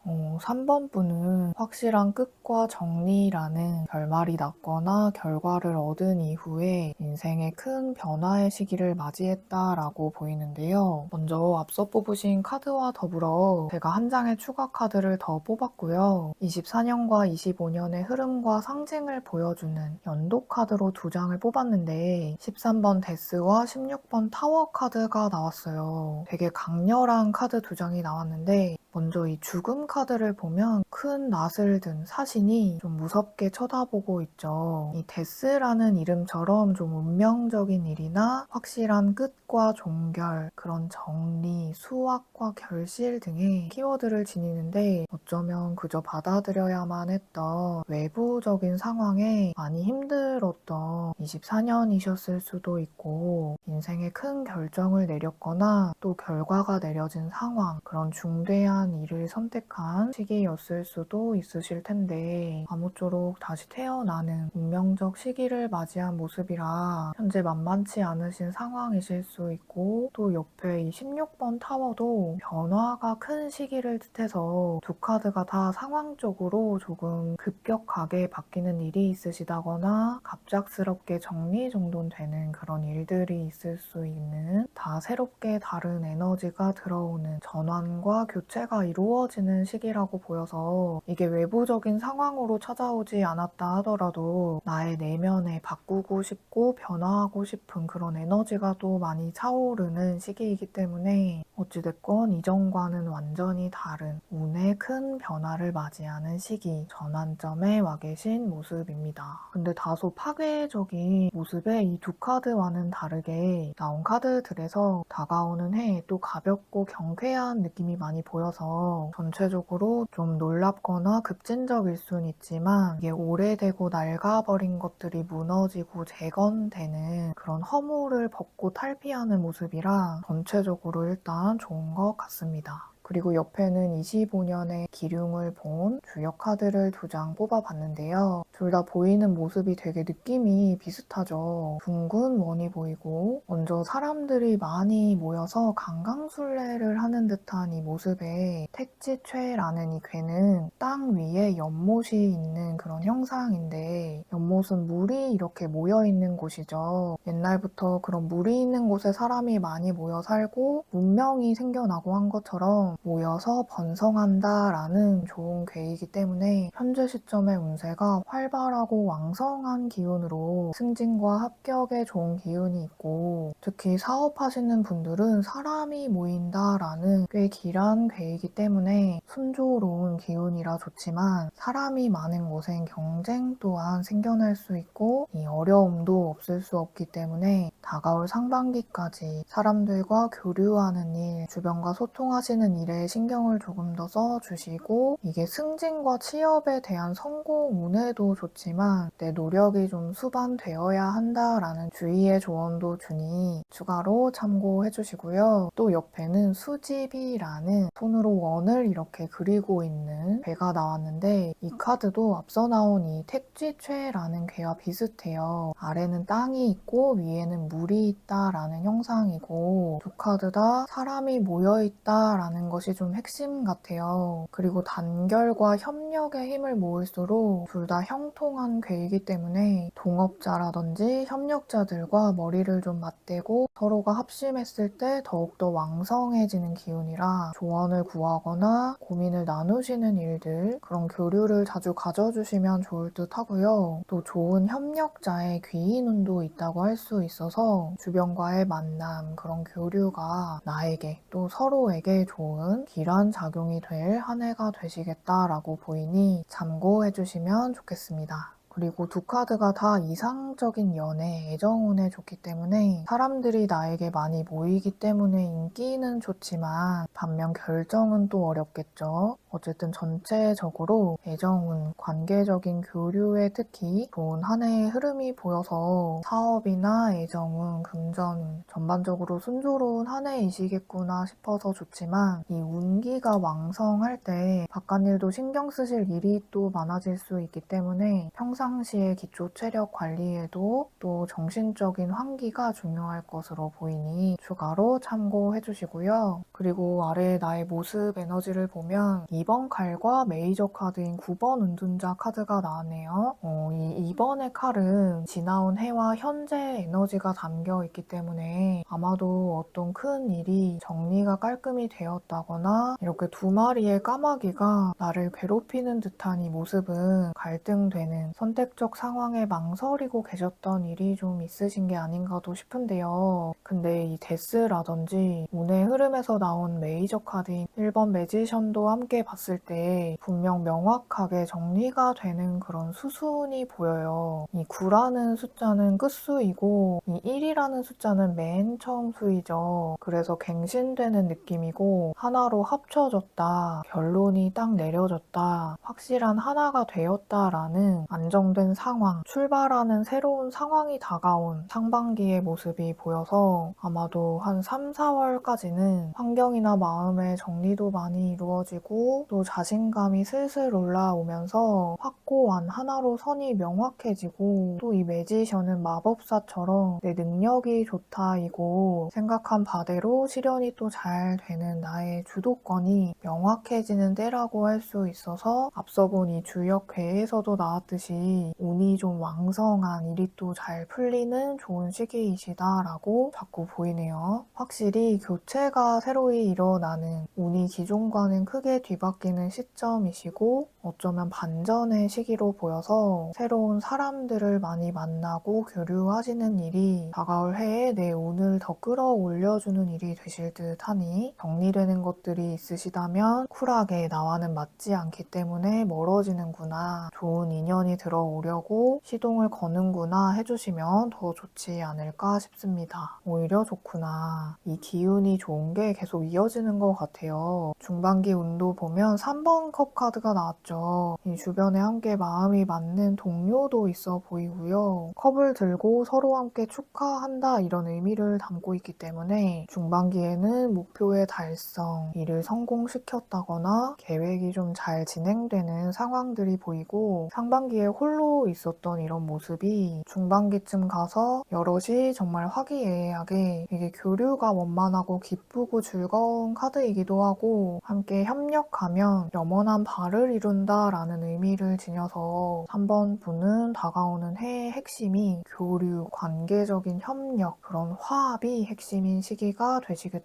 어, 3번 분은 확실한 끝과 정리라는 결말이 났거나 결과를 얻은 이후에 인생의 큰 변화의 시기를 맞이했다라고 보이는데요. 먼저 앞서 뽑으신 카드와 더불어 제가 한 장의 추가 카드를 더 뽑았고요. 24년과 25년의 흐름과 상징을 보여주는 연도 카드로 두 장을 뽑았는데 13번 데스와 16번 타워 카드가 나왔어요. 되게 강렬한 카드 두 장이 나왔는데 먼저 이 죽음 카드를 보면 큰 낫을 든 사신이 좀 무섭게 쳐다보고 있죠. 이 데스라는 이름처럼 좀 운명적인 일이나 확실한 끝과 종결, 그런 정리, 수확과 결실 등의 키워드를 지니는데 어쩌면 그저 받아들여야만 했던 외부적인 상황에 많이 힘들었던 24년이셨을 수도 있고 인생의 큰 결정을 내렸거나 또 결과가 내려진 상황, 그런 중대한 일을 선택한 시기였을 수도 있으실 텐데 아무쪼록 다시 태어나는 운명적 시기를 맞이한 모습이라 현재 만만치 않으신 상황이실 수 있고 또 옆에 이 16번 타워도 변화가 큰 시기를 뜻해서 두 카드가 다 상황적으로 조금 급격하게 바뀌는 일이 있으시다거나 갑작스럽게 정리정돈되는 그런 일들이 있을 수 있는 다 새롭게 다른 에너지가 들어오는 전환과 교체가 이루어지는 시기라고 보여서 이게 외부적인 상황으로 찾아오지 않았다 하더라도 나의 내면에 바꾸고 싶고 변화하고 싶은 그런 에너지가 또 많이 차오르는 시기이기 때문에 어찌됐건 이전과는 완전히 다른 운의 큰 변화를 맞이하는 시기, 전환점에 와 계신 모습입니다. 근데 다소 파괴적인 모습의 이 두 카드와는 다르게 나온 카드들에서 다가오는 해에 또 가볍고 경쾌한 느낌이 많이 보여서 전체적으로 좀 놀랍거나 급진적일 순 있지만 이게 오래되고 낡아버린 것들이 무너지고 재건되는 그런 허물을 벗고 탈피하는 모습이라 전체적으로 일단 좋은 것 같습니다. 그리고 옆에는 25년의 기륭을 본 주역 카드를 두 장 뽑아봤는데요. 둘 다 보이는 모습이 되게 느낌이 비슷하죠. 둥근 원이 보이고 먼저 사람들이 많이 모여서 강강술래를 하는 듯한 이 모습에 택지최라는 이 괴는 땅 위에 연못이 있는 그런 형상인데 연못은 물이 이렇게 모여있는 곳이죠. 옛날부터 그런 물이 있는 곳에 사람이 많이 모여 살고 문명이 생겨나고 한 것처럼 모여서 번성한다라는 좋은 괴이기 때문에 현재 시점의 운세가 활발하고 왕성한 기운으로 승진과 합격에 좋은 기운이 있고 특히 사업하시는 분들은 사람이 모인다라는 꽤 길한 괴이기 때문에 순조로운 기운이라 좋지만 사람이 많은 곳엔 경쟁 또한 생겨날 수 있고 이 어려움도 없을 수 없기 때문에 다가올 상반기까지 사람들과 교류하는 일, 주변과 소통하시는 일에 일에 신경을 조금 더 써주시고 이게 승진과 취업에 대한 성공 운에도 좋지만 내 노력이 좀 수반되어야 한다라는 주의의 조언도 주니 추가로 참고해주시고요. 또 옆에는 수집이라는 손으로 원을 이렇게 그리고 있는 괴가 나왔는데 이 카드도 앞서 나온 이 택지최라는 괴와 비슷해요. 아래는 땅이 있고 위에는 물이 있다라는 형상이고 두 카드 다 사람이 모여있다라는 것이 좀 핵심 같아요. 그리고 단결과 협력의 힘을 모을수록 둘 다 형통한 괴이기 때문에 동업자라든지 협력자들과 머리를 좀 맞대고 서로가 합심했을 때 더욱더 왕성해지는 기운이라 조언을 구하거나 고민을 나누시는 일들 그런 교류를 자주 가져주시면 좋을 듯 하고요. 또 좋은 협력자의 귀인운도 있다고 할 수 있어서 주변과의 만남 그런 교류가 나에게 또 서로에게 좋은 길한 작용이 될 한 해가 되시겠다라고 보이니 참고해주시면 좋겠습니다. 그리고 두 카드가 다 이상적인 연애, 애정운에 좋기 때문에 사람들이 나에게 많이 모이기 때문에 인기는 좋지만 반면 결정은 또 어렵겠죠. 어쨌든 전체적으로 애정운, 관계적인 교류에 특히 좋은 한 해의 흐름이 보여서 사업이나 애정운, 금전운 전반적으로 순조로운 한 해이시겠구나 싶어서 좋지만 이 운기가 왕성할 때 바깥일도 신경 쓰실 일이 또 많아질 수 있기 때문에 평상시에 기초 체력 관리에도 또 정신적인 환기가 중요할 것으로 보이니 추가로 참고해 주시고요. 그리고 아래 나의 모습 에너지를 보면 2번 칼과 메이저 카드인 9번 은둔자 카드가 나왔네요. 이 2번의 칼은 지나온 해와 현재 에너지가 담겨 있기 때문에 아마도 어떤 큰 일이 정리가 깔끔히 되었다거나 이렇게 두 마리의 까마귀가 나를 괴롭히는 듯한 이 모습은 갈등되는 선택적 상황에 망설이고 계셨던 일이 좀 있으신 게 아닌가도 싶은데요. 근데 이 데스라든지 운의 흐름에서 나온 메이저 카드인 1번 매지션도 함께 봤을 때 분명 명확하게 정리가 되는 그런 수순이 보여요. 이 9라는 숫자는 끝수이고 이 1이라는 숫자는 맨 처음 수이죠. 그래서 갱신되는 느낌이고 하나로 합쳐졌다, 결론이 딱 내려졌다, 확실한 하나가 되었다라는 안정된 상황, 출발하는 새로운 상황이 다가온 상반기의 모습이 보여서 아마도 한 3, 4월까지는 환경이나 마음의 정리도 많이 이루어지고 또 자신감이 슬슬 올라오면서 확고한 하나로 선이 명확해지고 또 이 매지션은 마법사처럼 내 능력이 좋다이고 생각한 바대로 실현이 또 잘 되는 나의 주도권이 명확해지는 때라고 할 수 있어서 앞서 본 이 주역회에서도 나왔듯이 운이 좀 왕성한 일이 또 잘 풀리는 좋은 시기이시다라고 자꾸 보이네요. 확실히 교체가 새로이 일어나는 운이 기존과는 크게 뒤바뀌는 시점이시고 어쩌면 반전의 시기로 보여서 새로운 사람들을 많이 만나고 교류하시는 일이 다가올 해에 내 운을 더 끌어올려주는 일이 되실 듯 하니 정리되는 것들이 있으시다면 쿨하게 나와는 맞지 않기 때문에 멀어지는구나, 좋은 인연이 들어오려고 시동을 거는구나 해주시면 더 좋지 않을까 싶습니다. 오히려 좋구나. 이 기운이 좋은 게 계속 이어지는 것 같아요. 중반기 운도 보면 3번 컵 카드가 나왔죠. 이 주변에 함께 마음이 맞는 동료도 있어 보이고요. 컵을 들고 서로 함께 축하한다 이런 의미를 담고 있기 때문에 중반기에는 목표의 달성, 일을 성공시켰다거나 계획이 좀 잘 진행되는 상황들이 보이고 상반기에 홀로 있었던 이런 모습이 중반기쯤 가서 여럿이 정말 화기애애하게 이게 교류가 원만하고 기쁘고 즐거운 카드이기도 하고 함께 협력하면 영원한 발을 이룬다라는 의미를 지녀서 3번 분은 다가오는 해의 핵심이 교류, 관계적인 협력, 그런 화합이 핵심인 시기가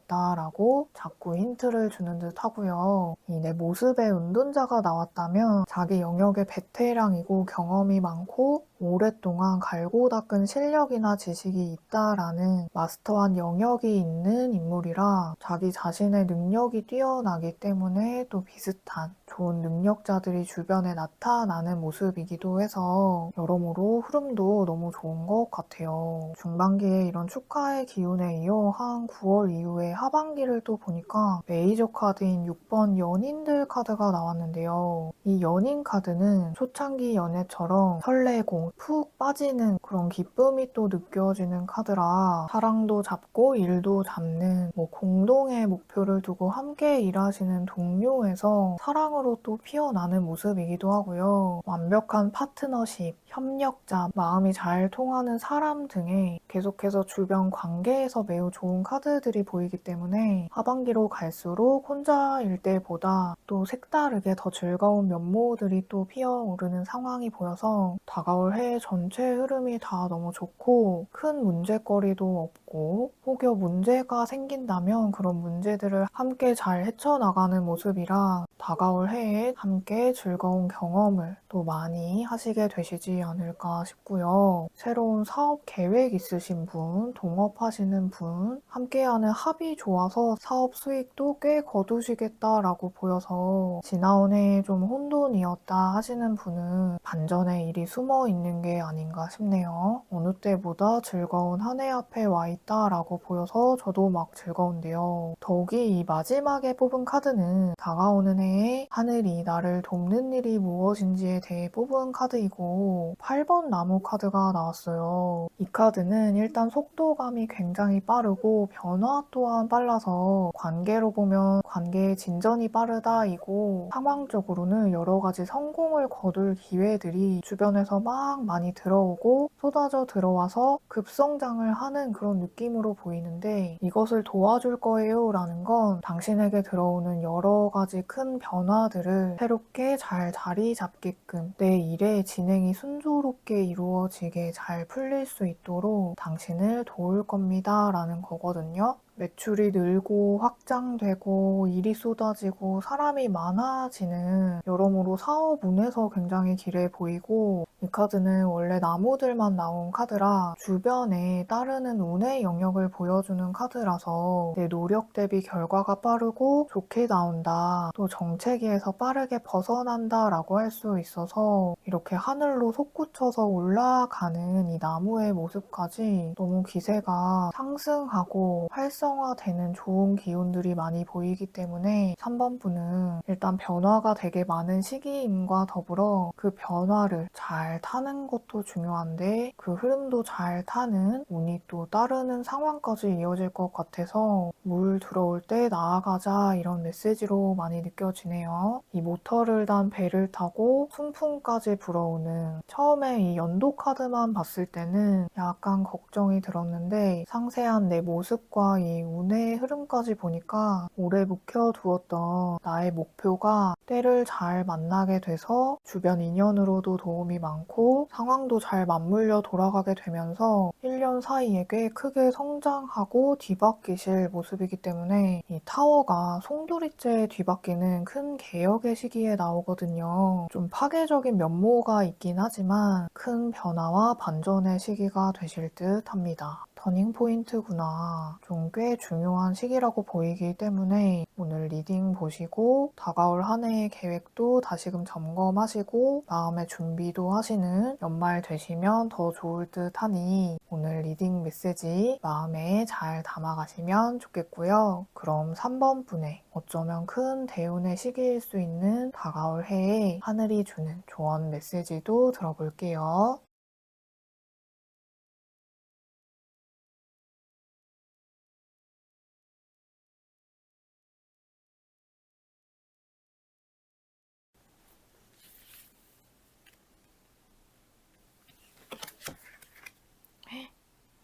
되시겠다라고 자꾸 힌트를 주는 듯 하고요. 이 내 모습의 은둔자가 나왔다면 자기 영역의 베테랑이고 경험이 많고 오랫동안 갈고 닦은 실력이나 지식이 있다라는 마스터한 영역이 있는 인물이라 자기 자신의 능력이 뛰어나기 때문에 또 비슷한 좋은 능력자들이 주변에 나타나는 모습이기도 해서 여러모로 흐름도 너무 좋은 것 같아요. 중반기에 이런 축하의 기운에 이어 한 9월 이후에 하반기를 또 보니까 메이저 카드인 6번 연인들 카드가 나왔는데요. 이 연인 카드는 초창기 연애처럼 설레고 푹 빠지는 그런 기쁨이 또 느껴지는 카드라 사랑도 잡고 일도 잡는 공동의 목표를 두고 함께 일하시는 동료에서 사랑으로 또 피어나는 모습이기도 하고요. 완벽한 파트너십, 협력자, 마음이 잘 통하는 사람 등의 계속해서 주변 관계에서 매우 좋은 카드들이 보이기 때문에 하반기로 갈수록 혼자일 때보다 또 색다르게 더 즐거운 면모들이 또 피어오르는 상황이 보여서 다가올 해 전체 흐름이 다 너무 좋고 큰 문제거리도 없고 혹여 문제가 생긴다면 그런 문제들을 함께 잘 헤쳐나가는 모습이라 다가올 해에 함께 즐거운 경험을 또 많이 하시게 되시지 않을까 싶고요. 새로운 사업 계획 있으신 분, 동업하시는 분, 함께하는 합이 좋아서 사업 수익도 꽤 거두시겠다라고 보여서 지나온 해에 좀 혼돈이었다 하시는 분은 반전의 일이 숨어 있는 게 아닌가 싶네요. 어느 때보다 즐거운 한 해 앞에 와 있다라고 보여서 저도 막 즐거운데요. 더욱이 이 마지막에 뽑은 카드는 다가오는 해에 하늘이 나를 돕는 일이 무엇인지에 대해 뽑은 카드이고 8번 나무 카드가 나왔어요. 이 카드는 일단 속도감이 굉장히 빠르고 변화 또한 빨라서 관계로 보면 관계의 진전이 빠르다이고 상황적으로는 여러 가지 성공을 거둘 기회들이 주변에서 막 많이 들어오고 쏟아져 들어와서 급성장을 하는 그런 느낌으로 보이는데 이것을 도와줄 거예요 라는 건 당신에게 들어오는 여러 가지 큰 변화들을 새롭게 잘 자리 잡게끔 내 일의 진행이 순조롭게 이루어지게 잘 풀릴 수 있도록 당신을 도울 겁니다 라는 거거든요. 매출이 늘고 확장되고 일이 쏟아지고 사람이 많아지는 여러모로 사업 운에서 굉장히 길해 보이고 이 카드는 원래 나무들만 나온 카드라 주변에 따르는 운의 영역을 보여주는 카드라서 내 노력 대비 결과가 빠르고 좋게 나온다. 또 정체기에서 빠르게 벗어난다 라고 할 수 있어서 이렇게 하늘로 솟구쳐서 올라가는 이 나무의 모습까지 너무 기세가 상승하고 활성화되는 좋은 기운들이 많이 보이기 때문에 3번 분은 일단 변화가 되게 많은 시기임과 더불어 그 변화를 잘 타는 것도 중요한데 그 흐름도 잘 타는 운이 또 따르는 상황까지 이어질 것 같아서 물 들어올 때 나아가자 이런 메시지로 많이 느껴지네요. 이 모터를 단 배를 타고 순풍까지 불어오는 처음에 이 연도 카드만 봤을 때는 약간 걱정이 들었는데 상세한 내 모습과 이 운의 흐름까지 보니까 오래 묵혀두었던 나의 목표가 때를 잘 만나게 돼서 주변 인연으로도 도움이 많고 상황도 잘 맞물려 돌아가게 되면서 1년 사이에 꽤 크게 성장하고 뒤바뀌실 모습이기 때문에 이 타워가 송두리째 뒤바뀌는 큰 개혁의 시기에 나오거든요. 좀 파괴적인 면모가 있긴 하지만 큰 변화와 반전의 시기가 되실 듯 합니다. 터닝 포인트구나. 좀 꽤 중요한 시기라고 보이기 때문에 오늘 리딩 보시고 다가올 한 해의 계획도 다시금 점검하시고 마음의 준비도 하시는 연말 되시면 더 좋을 듯 하니 오늘 리딩 메시지 마음에 잘 담아가시면 좋겠고요. 그럼 3번 분의 어쩌면 큰 대운의 시기일 수 있는 다가올 해에 하늘이 주는 조언 메시지도 들어볼게요.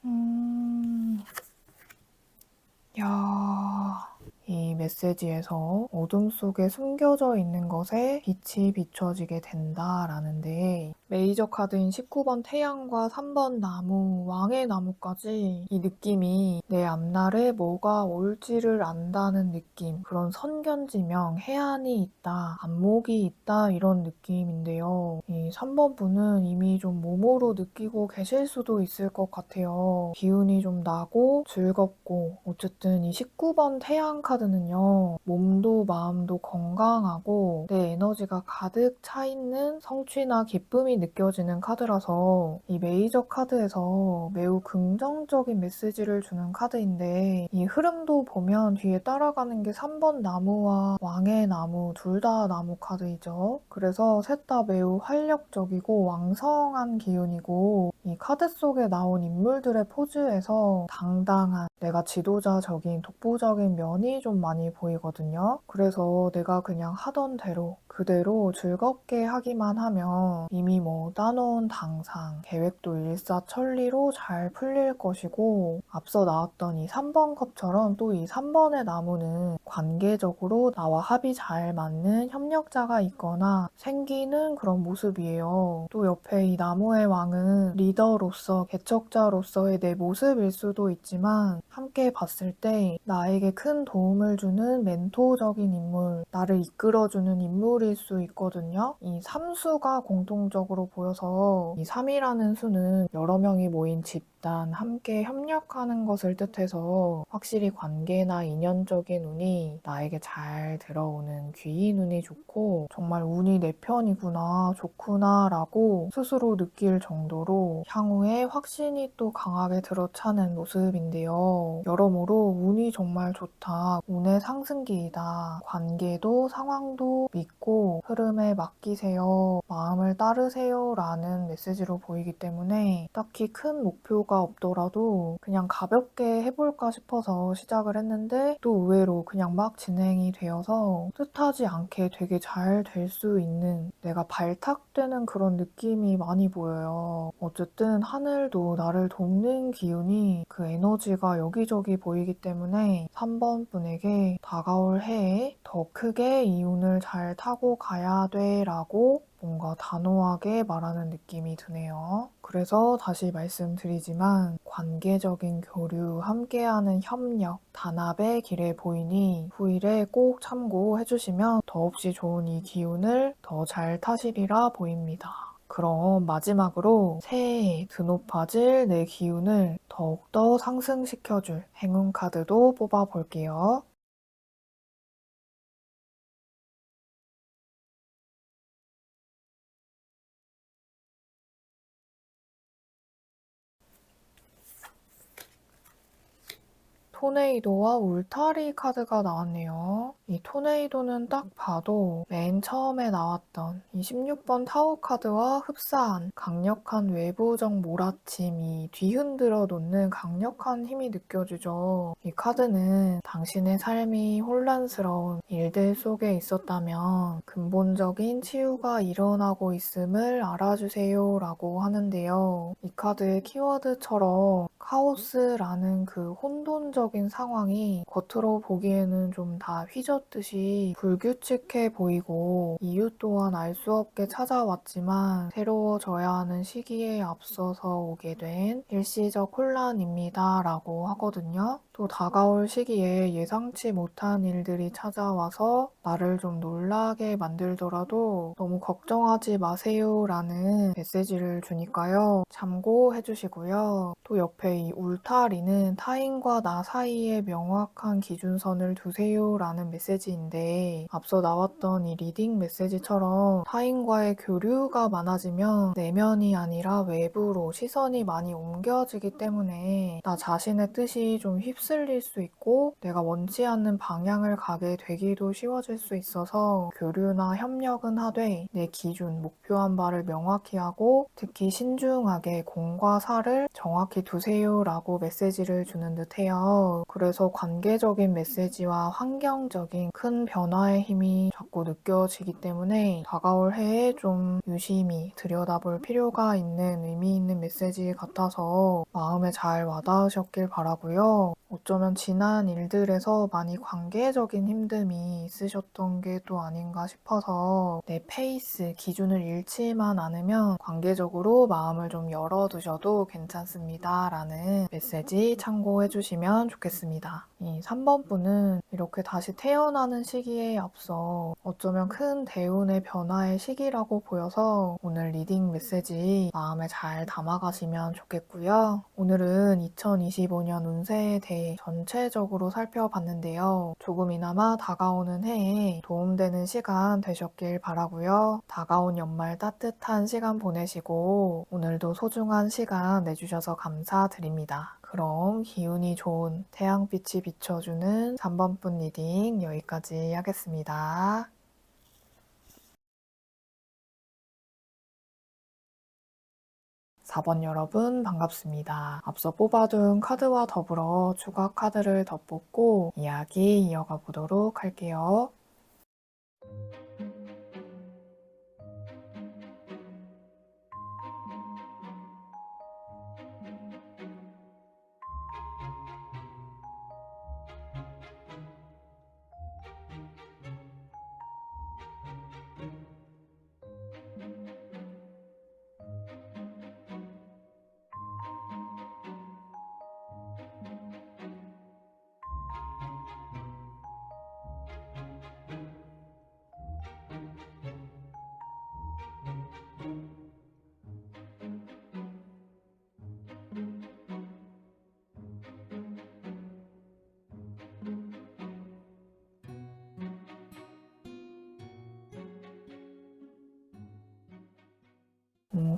음... 야, 이 메시지에서 어둠 속에 숨겨져 있는 것에 빛이 비춰지게 된다라는데 메이저 카드인 19번 태양과 3번 나무, 왕의 나무까지 이 느낌이 내 앞날에 뭐가 올지를 안다는 느낌, 그런 선견지명, 해안이 있다, 안목이 있다 이런 느낌인데요. 이 3번 분은 이미 좀 몸으로 느끼고 계실 수도 있을 것 같아요. 기운이 좀 나고 즐겁고 어쨌든 이 19번 태양 카드는요. 보면 몸도 마음도 건강하고 내 에너지가 가득 차 있는 성취나 기쁨이 느껴지는 카드라서 이 메이저 카드에서 매우 긍정적인 메시지를 주는 카드인데 이 흐름도 보면 뒤에 따라가는 게 3번 나무와 왕의 나무 둘 다 나무 카드이죠. 그래서 셋 다 매우 활력적이고 왕성한 기운이고 이 카드 속에 나온 인물들의 포즈에서 당당한 내가 지도자적인 독보적인 면이 좀 많이 보이거든요. 그래서 내가 그냥 하던 대로 그대로 즐겁게 하기만 하면 이미 뭐 따놓은 당상, 계획도 일사천리로 잘 풀릴 것이고 앞서 나왔던 이 3번 컵처럼 또 이 3번의 나무는 관계적으로 나와 합이 잘 맞는 협력자가 있거나 생기는 그런 모습이에요. 또 옆에 이 나무의 왕은 리더로서 개척자로서의 내 모습일 수도 있지만 함께 봤을 때 나에게 큰 도움을 주는 멘토적인 인물, 나를 이끌어주는 인물일 수 있거든요. 이 3수가 공통적으로 보여서 이 3이라는 수는 여러 명이 모인 집단, 함께 협력하는 것을 뜻해서 확실히 관계나 인연적인 운이 나에게 잘 들어오는 귀인 운이 좋고 정말 운이 내 편이구나, 좋구나 라고 스스로 느낄 정도로 향후에 확신이 또 강하게 들어차는 모습인데요. 여러모로 운이 정말 좋다, 운의 상승기이다, 관계도 상황도 믿고 흐름에 맡기세요, 마음을 따르세요 라는 메시지로 보이기 때문에 딱히 큰 목표가 없더라도 그냥 가볍게 해볼까 싶어서 시작을 했는데 또 의외로 그냥 막 진행이 되어서 뜻하지 않게 되게 잘 될 수 있는 내가 발탁되는 그런 느낌이 많이 보여요. 어쨌든 하늘도 나를 돕는 기운이 그 에너지가 여기저기 보이기 때문에 3번 분에게 다가올 해에 더 크게 이 운을 잘 타고 가야 돼 라고 뭔가 단호하게 말하는 느낌이 드네요. 그래서 다시 말씀드리지만 관계적인 교류, 함께하는 협력, 단합의 길에 보이니 후일에 꼭 참고해주시면 더없이 좋은 이 기운을 더 잘 타시리라 보입니다. 그럼 마지막으로 새해에 드높아질 내 기운을 더욱더 상승시켜줄 행운 카드도 뽑아볼게요. 토네이도와 울타리 카드가 나왔네요. 이 토네이도는 딱 봐도 맨 처음에 나왔던 이 16번 타워 카드와 흡사한 강력한 외부적 몰아침이 뒤흔들어 놓는 강력한 힘이 느껴지죠. 이 카드는 당신의 삶이 혼란스러운 일들 속에 있었다면 근본적인 치유가 일어나고 있음을 알아주세요 라고 하는데요. 이 카드의 키워드처럼 카오스라는 그 혼돈적인 상황이 겉으로 보기에는 좀 다 휘젓듯이 불규칙해 보이고 이유 또한 알 수 없게 찾아왔지만 새로워져야 하는 시기에 앞서서 오게 된 일시적 혼란입니다 라고 하거든요. 또 다가올 시기에 예상치 못한 일들이 찾아와서 나를 좀 놀라게 만들더라도 너무 걱정하지 마세요 라는 메시지를 주니까요. 참고해 주시고요. 또 옆에 이 울타리는 타인과 나 사이에 명확한 기준선을 두세요 라는 메시지인데 앞서 나왔던 이 리딩 메시지처럼 타인과의 교류가 많아지면 내면이 아니라 외부로 시선이 많이 옮겨지기 때문에 나 자신의 뜻이 좀 휩쓸릴 수 있고 내가 원치 않는 방향을 가게 되기도 쉬워질 수 있어서 교류나 협력은 하되 내 기준, 목표한 바를 명확히 하고 특히 신중하게 공과 사를 정확히 두세요 라고 메시지를 주는 듯해요. 그래서 관계적인 메시지와 환경적인 큰 변화의 힘이 자꾸 느껴지기 때문에 다가올 해에 좀 유심히 들여다볼 필요가 있는 의미 있는 메시지 같아서 마음에 잘 와닿으셨길 바라고요. 어쩌면 지난 일들에서 많이 관계적인 힘듦이 있으셨던 게 또 아닌가 싶어서 내 페이스, 기준을 잃지만 않으면 관계적으로 마음을 좀 열어두셔도 괜찮습니다 라는 메시지 참고해 주시면 좋겠습니다. 이 3번 분은 이렇게 다시 태어나는 시기에 앞서 어쩌면 큰 대운의 변화의 시기라고 보여서 오늘 리딩 메시지 마음에 잘 담아가시면 좋겠고요. 오늘은 2025년 운세에 대해 이렇게 전체적으로 살펴봤는데요. 조금이나마 다가오는 해에 도움되는 시간 되셨길 바라고요. 다가온 연말 따뜻한 시간 보내시고 오늘도 소중한 시간 내주셔서 감사드립니다. 그럼 기운이 좋은 태양빛이 비춰주는 3번분 리딩 여기까지 하겠습니다. 4번 여러분 반갑습니다. 앞서 뽑아둔 카드와 더불어 추가 카드를 더 뽑고 이야기 이어가 보도록 할게요.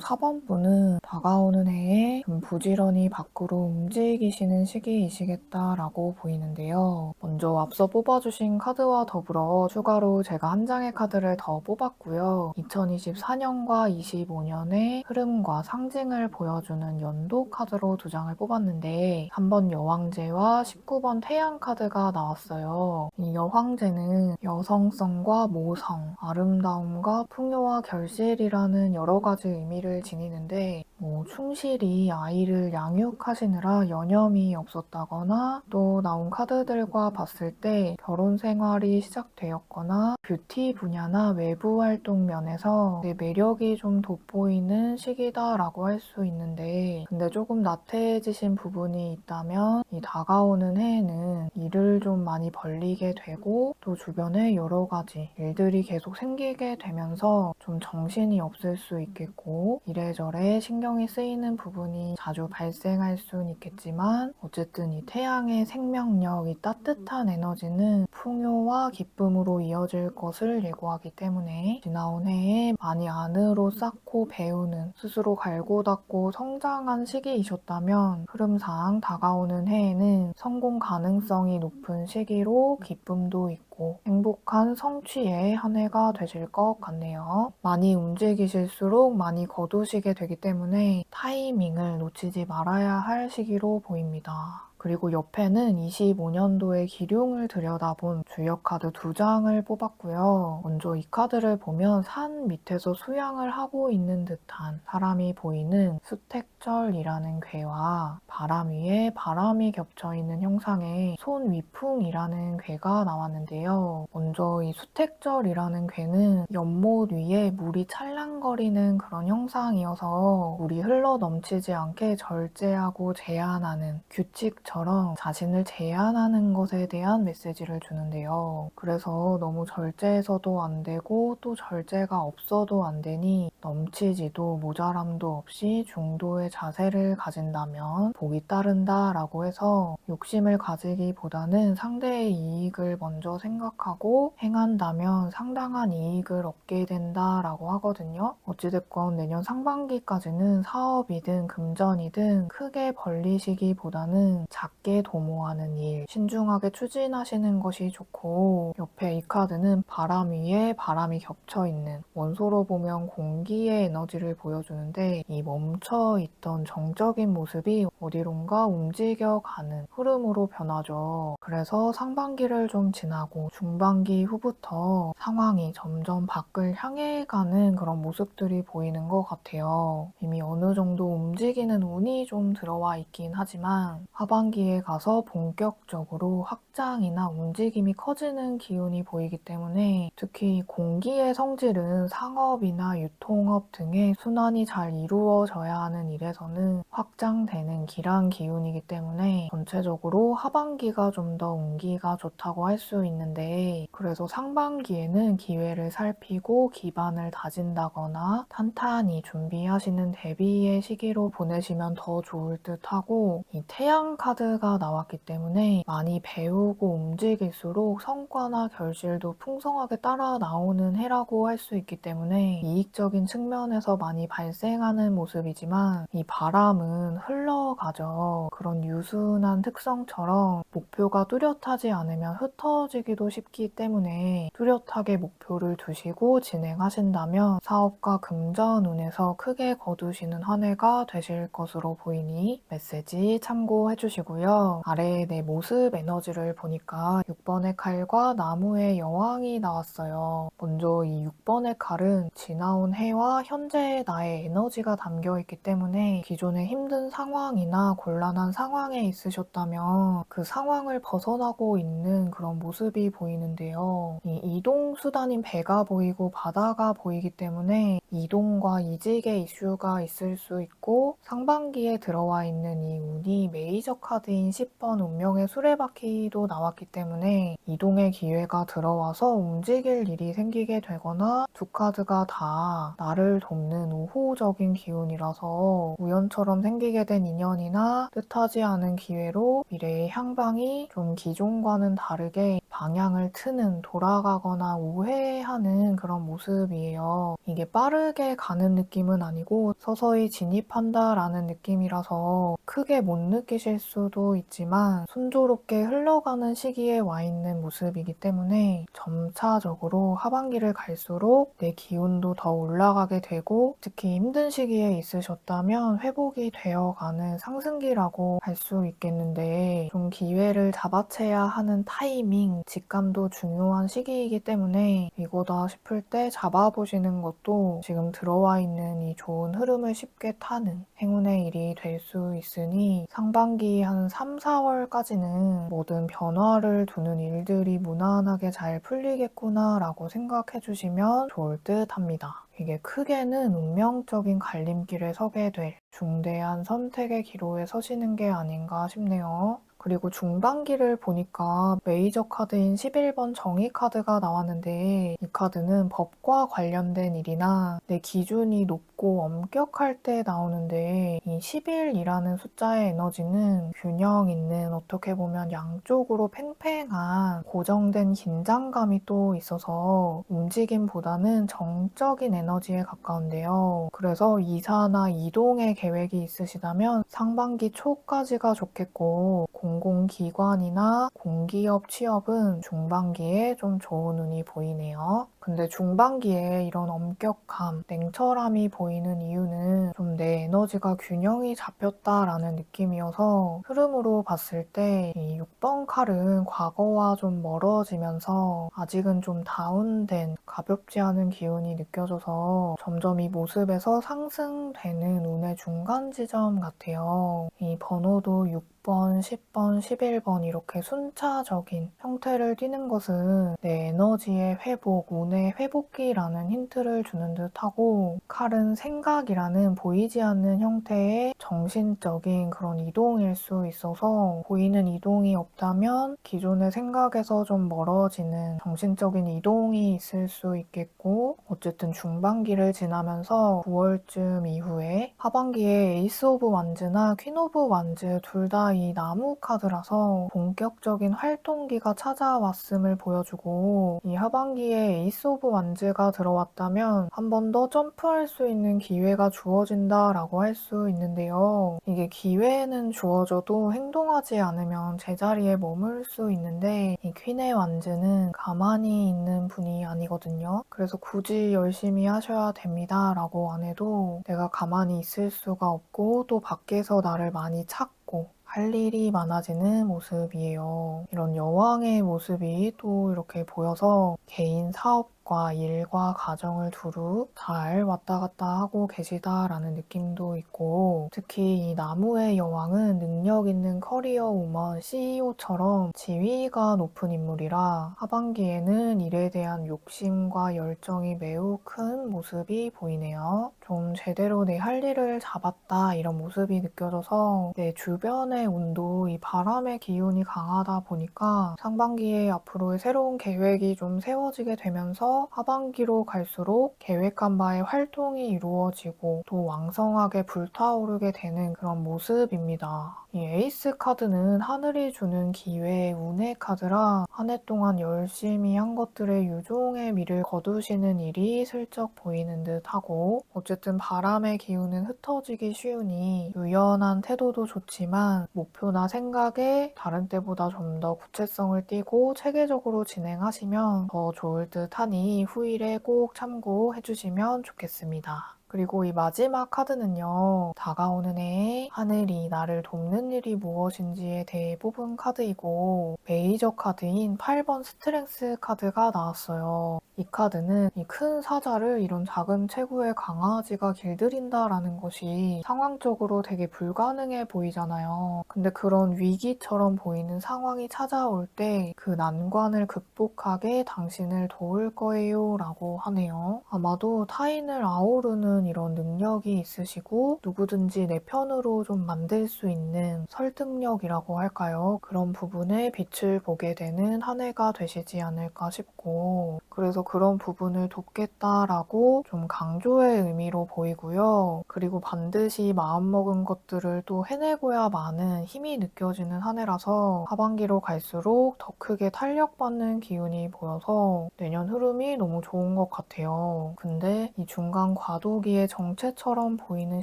사번 분은 다가오는 해에 좀 부지런히 밖으로 움직이시는 시기이시겠다라고 보이는데요. 먼저 앞서 뽑아주신 카드와 더불어 추가로 제가 한 장의 카드를 더 뽑았고요. 2024년과 25년의 흐름과 상징을 보여주는 연도 카드로 2장을 뽑았는데 3번 여왕제와 19번 태양 카드가 나왔어요. 이 여왕제는 여성성과 모성, 아름다움과 풍요와 결실이라는 여러 가지 의미를 지니는데 충실히 아이를 양육하시느라 여념이 없었다거나 또 나온 카드들과 봤을 때 결혼 생활이 시작되었거나 뷰티 분야나 외부 활동 면에서 내 매력이 좀 돋보이는 시기다라고 할 수 있는데 근데 조금 나태해지신 부분이 있다면 이 다가오는 해에는 일을 좀 많이 벌리게 되고 또 주변에 여러 가지 일들이 계속 생기게 되면서 좀 정신이 없을 수 있겠고 이래저래 신경이 쓰이는 부분이 자주 발생할 수는 있겠지만 어쨌든 이 태양의 생명력, 이 따뜻한 에너지는 풍요와 기쁨으로 이어질 것을 예고하기 때문에 지나온 해에 많이 안으로 쌓고 배우는 스스로 갈고 닦고 성장한 시기이셨다면 흐름상 다가오는 해에는 성공 가능성이 높은 시기로 기쁨도 있고 행복한 성취의 한 해가 되실 것 같네요. 많이 움직이실수록 많이 거두시게 되기 때문에 타이밍을 놓치지 말아야 할 시기로 보입니다. 그리고 옆에는 25년도의 기룡을 들여다본 주역 카드 2장을 뽑았고요. 먼저 이 카드를 보면 산 밑에서 수양을 하고 있는 듯한 사람이 보이는 수택절이라는 괴와 바람 위에 바람이 겹쳐있는 형상의 손위풍이라는 괴가 나왔는데요. 먼저 이 수택절이라는 괴는 연못 위에 물이 찰랑거리는 그런 형상이어서 물이 흘러 넘치지 않게 절제하고 제한하는 규칙처럼 자신을 제한하는 것에 대한 메시지를 주는데요. 그래서 너무 절제해서도 안 되고 또 절제가 없어도 안 되니 넘치지도 모자람도 없이 중도의 자세를 가진다면 복이 따른다 라고 해서 욕심을 가지기보다는 상대의 이익을 먼저 생각하고 행한다면 상당한 이익을 얻게 된다 라고 하거든요. 어찌됐건 내년 상반기까지는 사업이든 금전이든 크게 벌리시기보다는 작게 도모하는 일, 신중하게 추진하시는 것이 좋고 옆에 이 카드는 바람 위에 바람이 겹쳐있는 원소로 보면 공기의 에너지를 보여주는데 이 멈춰있던 정적인 모습이 어디론가 움직여가는 흐름으로 변하죠. 그래서 상반기를 좀 지나고 중반기 후부터 상황이 점점 밖을 향해 가는 그런 모습들이 보이는 것 같아요. 이미 어느 정도 움직이는 운이 좀 들어와 있긴 하지만 하반기에 가서 본격적으로 확장이나 움직임이 커지는 기운이 보이기 때문에 특히 공기의 성질은 상업이나 유통업 등의 순환이 잘 이루어져야 하는 일에서는 확장되는 기란 기운이기 때문에 전체적으로 하반기가 좀 더 운기가 좋다고 할 수 있는데 그래서 상반기에는 기회를 살피고 기반을 다진다거나 탄탄히 준비하시는 대비의 시기로 보내시면 더 좋을 듯 하고 이 태양 카드 카드가 나왔기 때문에 많이 배우고 움직일수록 성과나 결실도 풍성하게 따라 나오는 해라고 할 수 있기 때문에 이익적인 측면에서 많이 발생하는 모습이지만 이 바람은 흘러가죠. 그런 유순한 특성처럼 목표가 뚜렷하지 않으면 흩어지기도 쉽기 때문에 뚜렷하게 목표를 두시고 진행하신다면 사업과 금전운에서 크게 거두시는 한 해가 되실 것으로 보이니 메시지 참고해 주시고요. 아래에 내 모습 에너지를 보니까 6번의 칼과 나무의 여왕이 나왔어요. 먼저 이 6번의 칼은 지나온 해와 현재의 나의 에너지가 담겨 있기 때문에 기존의 힘든 상황이나 곤란한 상황에 있으셨다면 그 상황을 벗어나고 있는 그런 모습이 보이는데요. 이 이동 수단인 배가 보이고 바다가 보이기 때문에 이동과 이직의 이슈가 있을 수 있고 상반기에 들어와 있는 이 운이 메이저 카드인 10번 운명의 수레바퀴도 나왔기 때문에 이동의 기회가 들어와서 움직일 일이 생기게 되거나 두 카드가 다 나를 돕는 우호적인 기운이라서 우연처럼 생기게 된 인연이나 뜻하지 않은 기회로 미래의 향방이 좀 기존과는 다르게 방향을 트는 돌아가거나 우회하는 그런 모습이에요. 이게 빠르게 가는 느낌은 아니고 서서히 진입한다라는 느낌이라서 크게 못 느끼실 수도 있지만 순조롭게 흘러가는 시기에 와 있는 모습이기 때문에 점차적으로 하반기를 갈수록 내 기운도 더 올라가게 되고 특히 힘든 시기에 있으셨다면 회복이 되어가는 상승기라고 할 수 있겠는데 좀 기회를 잡아채야 하는 타이밍, 직감도 중요한 시기이기 때문에 이거다 싶을 때 잡아보시는 것도 지금 들어와 있는 이 좋은 흐름을 쉽게 타는 행운의 일이 될 수 있으니 상반기 한 3, 4월까지는 모든 변화를 두는 일들이 무난하게 잘 풀리겠구나 라고 생각해 주시면 좋을 듯 합니다. 이게 크게는 운명적인 갈림길에 서게 될 중대한 선택의 기로에 서시는 게 아닌가 싶네요. 그리고 중반기를 보니까 메이저 카드인 11번 정의 카드가 나왔는데 이 카드는 법과 관련된 일이나 내 기준이 높고 엄격할 때 나오는데 이 11이라는 숫자의 에너지는 균형 있는 어떻게 보면 양쪽으로 팽팽한 고정된 긴장감이 또 있어서 움직임보다는 정적인 에너지에 가까운데요. 그래서 이사나 이동의 계획이 있으시다면 상반기 초까지가 좋겠고 공공기관이나 공기업 취업은 중반기에 좀 좋은 운이 보이네요. 근데 중반기에 이런 엄격함, 냉철함이 보이는 이유는 좀 내 에너지가 균형이 잡혔다라는 느낌이어서 흐름으로 봤을 때 이 6번 칼은 과거와 좀 멀어지면서 아직은 좀 다운된 가볍지 않은 기운이 느껴져서 점점 이 모습에서 상승되는 운의 중간 지점 같아요. 이 번호도 6번, 10번, 11번 이렇게 순차적인 형태를 띠는 것은 내 에너지의 회복, 운의 회복기라는 힌트를 주는 듯하고 칼은 생각이라는 보이지 않는 형태의 정신적인 그런 이동일 수 있어서 보이는 이동이 없다면 기존의 생각에서 좀 멀어지는 정신적인 이동이 있을 수 있겠고 어쨌든 중반기를 지나면서 9월쯤 이후에 하반기에 에이스 오브 완즈나 퀸 오브 완즈 둘 다 이 나무 카드라서 본격적인 활동기가 찾아왔음을 보여주고 이 하반기에 에이스 오브 완즈가 들어왔다면 한 번 더 점프할 수 있는 기회가 주어진다라고 할 수 있는데요. 이게 기회는 주어져도 행동하지 않으면 제자리에 머물 수 있는데 이 퀸의 완즈는 가만히 있는 분이 아니거든요. 그래서 굳이 열심히 하셔야 됩니다 라고 안 해도 내가 가만히 있을 수가 없고 또 밖에서 나를 많이 찾고 할 일이 많아지는 모습이에요. 이런 여왕의 모습이 또 이렇게 보여서 개인 사업과 일과 가정을 두루 잘 왔다 갔다 하고 계시다라는 느낌도 있고 특히 이 나무의 여왕은 능력 있는 커리어 우먼 CEO처럼 지위가 높은 인물이라 하반기에는 일에 대한 욕심과 열정이 매우 큰 모습이 보이네요. 좀 제대로 내 할 일을 잡았다 이런 모습이 느껴져서 내 주변의 운도 이 바람의 기운이 강하다 보니까 상반기에 앞으로의 새로운 계획이 좀 세워지게 되면서 하반기로 갈수록 계획한 바의 활동이 이루어지고 또 왕성하게 불타오르게 되는 그런 모습입니다. 이 에이스 카드는 하늘이 주는 기회, 운의 카드라 한 해 동안 열심히 한 것들의 유종의 미를 거두시는 일이 슬쩍 보이는 듯하고 어쨌든 바람의 기운은 흩어지기 쉬우니 유연한 태도도 좋지만 목표나 생각에 다른 때보다 좀 더 구체성을 띠고 체계적으로 진행하시면 더 좋을 듯하니 후일에 꼭 참고해 주시면 좋겠습니다. 그리고 이 마지막 카드는요, 다가오는 해에 하늘이 나를 돕는 일이 무엇인지에 대해 뽑은 카드이고, 메이저 카드인 8번 스트렝스 카드가 나왔어요. 이 카드는 이 큰 사자를 이런 작은 체구의 강아지가 길들인다라는 것이 상황적으로 되게 불가능해 보이잖아요. 근데 그런 위기처럼 보이는 상황이 찾아올 때 그 난관을 극복하게 당신을 도울 거예요 라고 하네요. 아마도 타인을 아우르는 이런 능력이 있으시고 누구든지 내 편으로 좀 만들 수 있는 설득력이라고 할까요? 그런 부분에 빛을 보게 되는 한 해가 되시지 않을까 싶고, 그래서 그런 부분을 돕겠다라고 좀 강조의 의미로 보이고요. 그리고 반드시 마음먹은 것들을 또 해내고야 마는 힘이 느껴지는 한 해라서 하반기로 갈수록 더 크게 탄력받는 기운이 보여서 내년 흐름이 너무 좋은 것 같아요. 근데 이 중간 과도기의 정체처럼 보이는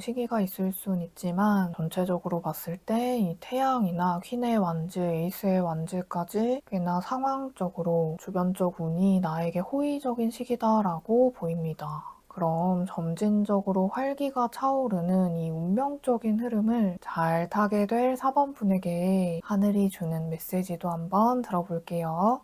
시기가 있을 순 있지만 전체적으로 봤을 때 이 태양이나 퀸의 완즈, 에이스의 완즈까지 꽤나 상황적으로 주변적 운이 나에게 호의적인 시기다라고 보입니다. 그럼 점진적으로 활기가 차오르는 이 운명적인 흐름을 잘 타게 될 4번 분에게 하늘이 주는 메시지도 한번 들어볼게요.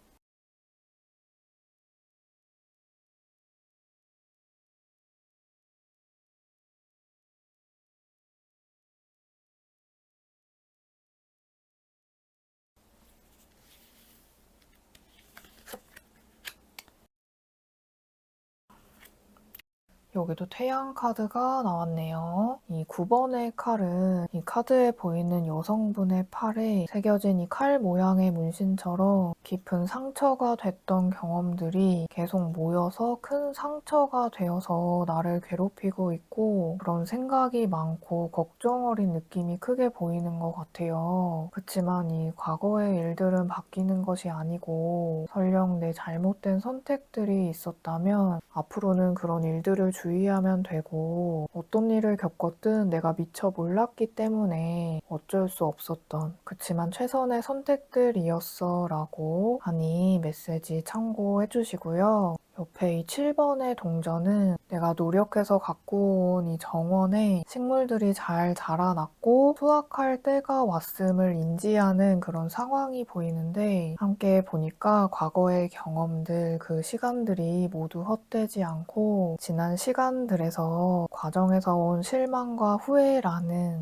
여기도 태양 카드가 나왔네요. 이 9번의 칼은 이 카드에 보이는 여성분의 팔에 새겨진 이 칼 모양의 문신처럼 깊은 상처가 됐던 경험들이 계속 모여서 큰 상처가 되어서 나를 괴롭히고 있고 그런 생각이 많고 걱정 어린 느낌이 크게 보이는 것 같아요. 그치만 이 과거의 일들은 바뀌는 것이 아니고 설령 내 잘못된 선택들이 있었다면 앞으로는 그런 일들을 주의하면 되고 어떤 일을 겪었든 내가 미처 몰랐기 때문에 어쩔 수 없었던 그치만 최선의 선택들이었어 라고 하니 메시지 참고해 주시고요. 옆에 이 7번의 동전은 내가 노력해서 갖고 온 이 정원에 식물들이 잘 자라났고 수확할 때가 왔음을 인지하는 그런 상황이 보이는데 함께 보니까 과거의 경험들, 그 시간들이 모두 헛되지 않고 지난 시간들에서 과정에서 온 실망과 후회라는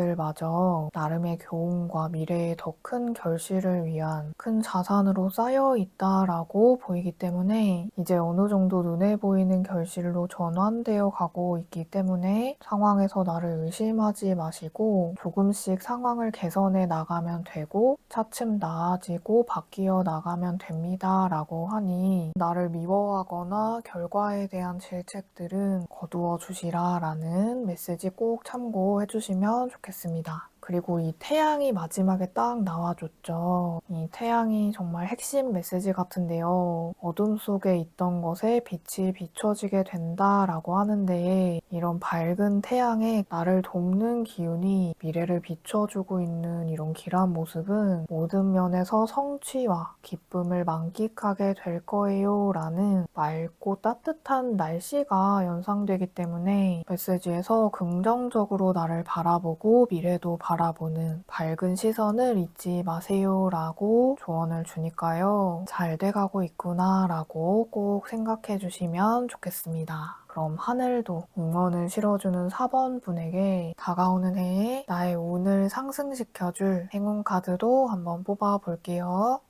기억들마저 나름의 교훈과 미래의 더 큰 결실을 위한 큰 자산으로 쌓여 있다라고 보이기 때문에 이제 어느 정도 눈에 보이는 결실로 전환되어 가고 있기 때문에 상황에서 나를 의심하지 마시고 조금씩 상황을 개선해 나가면 되고 차츰 나아지고 바뀌어 나가면 됩니다 라고 하니 나를 미워하거나 결과에 대한 질책들은 거두어 주시라 라는 메시지 꼭 참고해 주시면 좋겠습니다. 그리고 이 태양이 마지막에 딱 나와줬죠. 이 태양이 정말 핵심 메시지 같은데요. 어둠 속에 있던 것에 빛이 비춰지게 된다라고 하는데 이런 밝은 태양에 나를 돕는 기운이 미래를 비춰주고 있는 이런 길한 모습은 모든 면에서 성취와 기쁨을 만끽하게 될 거예요 라는 맑고 따뜻한 날씨가 연상되기 때문에 메시지에서 긍정적으로 나를 바라보고 미래도 바라보는 밝은 시선을 잊지 마세요 라고 조언을 주니까요. 잘 돼가고 있구나 라고 꼭 생각해 주시면 좋겠습니다. 그럼 하늘도 응원을 실어주는 4번 분에게 다가오는 해에 나의 운을 상승시켜줄 행운 카드도 한번 뽑아 볼게요.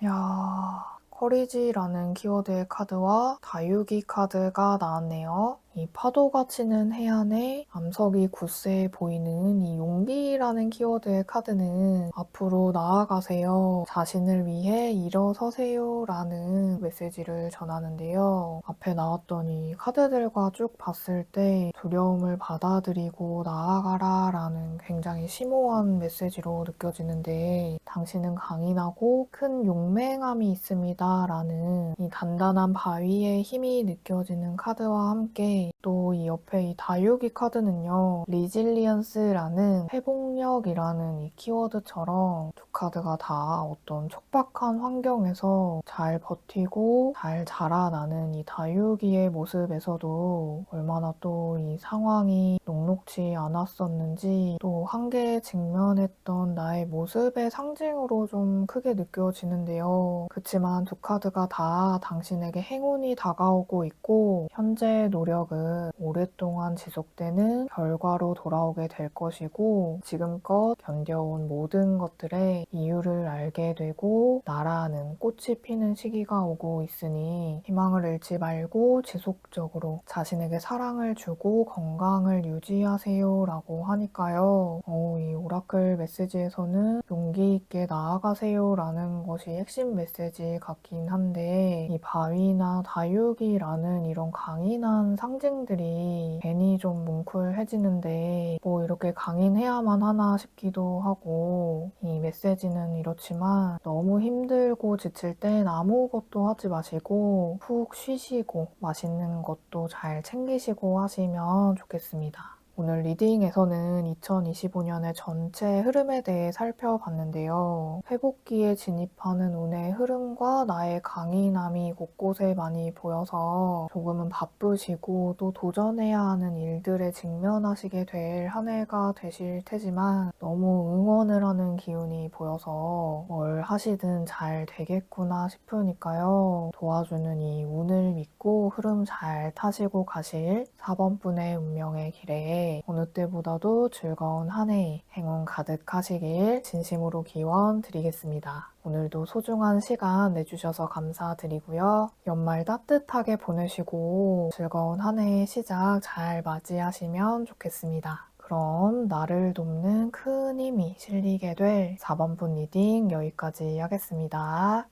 야, 커리지라는 키워드의 카드와 다육이 카드가 나왔네요. 이 파도가 치는 해안에 암석이 굳세 보이는 이 용기라는 키워드의 카드는 앞으로 나아가세요. 자신을 위해 일어서세요 라는 메시지를 전하는데요. 앞에 나왔던 이 카드들과 쭉 봤을 때 두려움을 받아들이고 나아가라 라는 굉장히 심오한 메시지로 느껴지는데, 당신은 강인하고 큰 용맹함이 있습니다 라는 이 단단한 바위의 힘이 느껴지는 카드와 함께, 또 이 옆에 이 다육이 카드는요, 리질리언스라는 회복력이라는 이 키워드처럼 두 카드가 다 어떤 촉박한 환경에서 잘 버티고 잘 자라나는 이 다육이의 모습에서도 얼마나 또 이 상황이 녹록지 않았었는지, 또 한계에 직면했던 나의 모습의 상징으로 좀 크게 느껴지는데요. 그치만 두 카드가 다 당신에게 행운이 다가오고 있고, 현재의 노력은 오랫동안 지속되는 결과로 돌아오게 될 것이고, 지금껏 견뎌온 모든 것들의 이유를 알게 되고 나라는 꽃이 피는 시기가 오고 있으니 희망을 잃지 말고 지속적으로 자신에게 사랑을 주고 건강을 유지하세요 라고 하니까요. 이 오라클 메시지에서는 용기 있게 나아가세요 라는 것이 핵심 메시지 같긴 한데, 이 바위나 다육이라는 이런 강인한 상징들이 괜히 좀 뭉클해지는데 뭐 이렇게 강인해야만 하나 싶기도 하고, 이 메시지는 이렇지만 너무 힘들고 지칠 땐 아무것도 하지 마시고 푹 쉬시고 맛있는 것도 잘 챙기시고 하시면 좋겠습니다. 오늘 리딩에서는 2025년의 전체 흐름에 대해 살펴봤는데요. 회복기에 진입하는 운의 흐름과 나의 강인함이 곳곳에 많이 보여서 조금은 바쁘시고 또 도전해야 하는 일들에 직면하시게 될 한 해가 되실 테지만, 너무 응원을 하는 기운이 보여서 뭘 하시든 잘 되겠구나 싶으니까요. 도와주는 이 운을 믿고 흐름 잘 타시고 가실 4번분의 운명의 길에 어느 때보다도 즐거운 한 해 행운 가득하시길 진심으로 기원 드리겠습니다. 오늘도 소중한 시간 내주셔서 감사드리고요. 연말 따뜻하게 보내시고 즐거운 한 해의 시작 잘 맞이하시면 좋겠습니다. 그럼 나를 돕는 큰 힘이 실리게 될 4번분 리딩 여기까지 하겠습니다.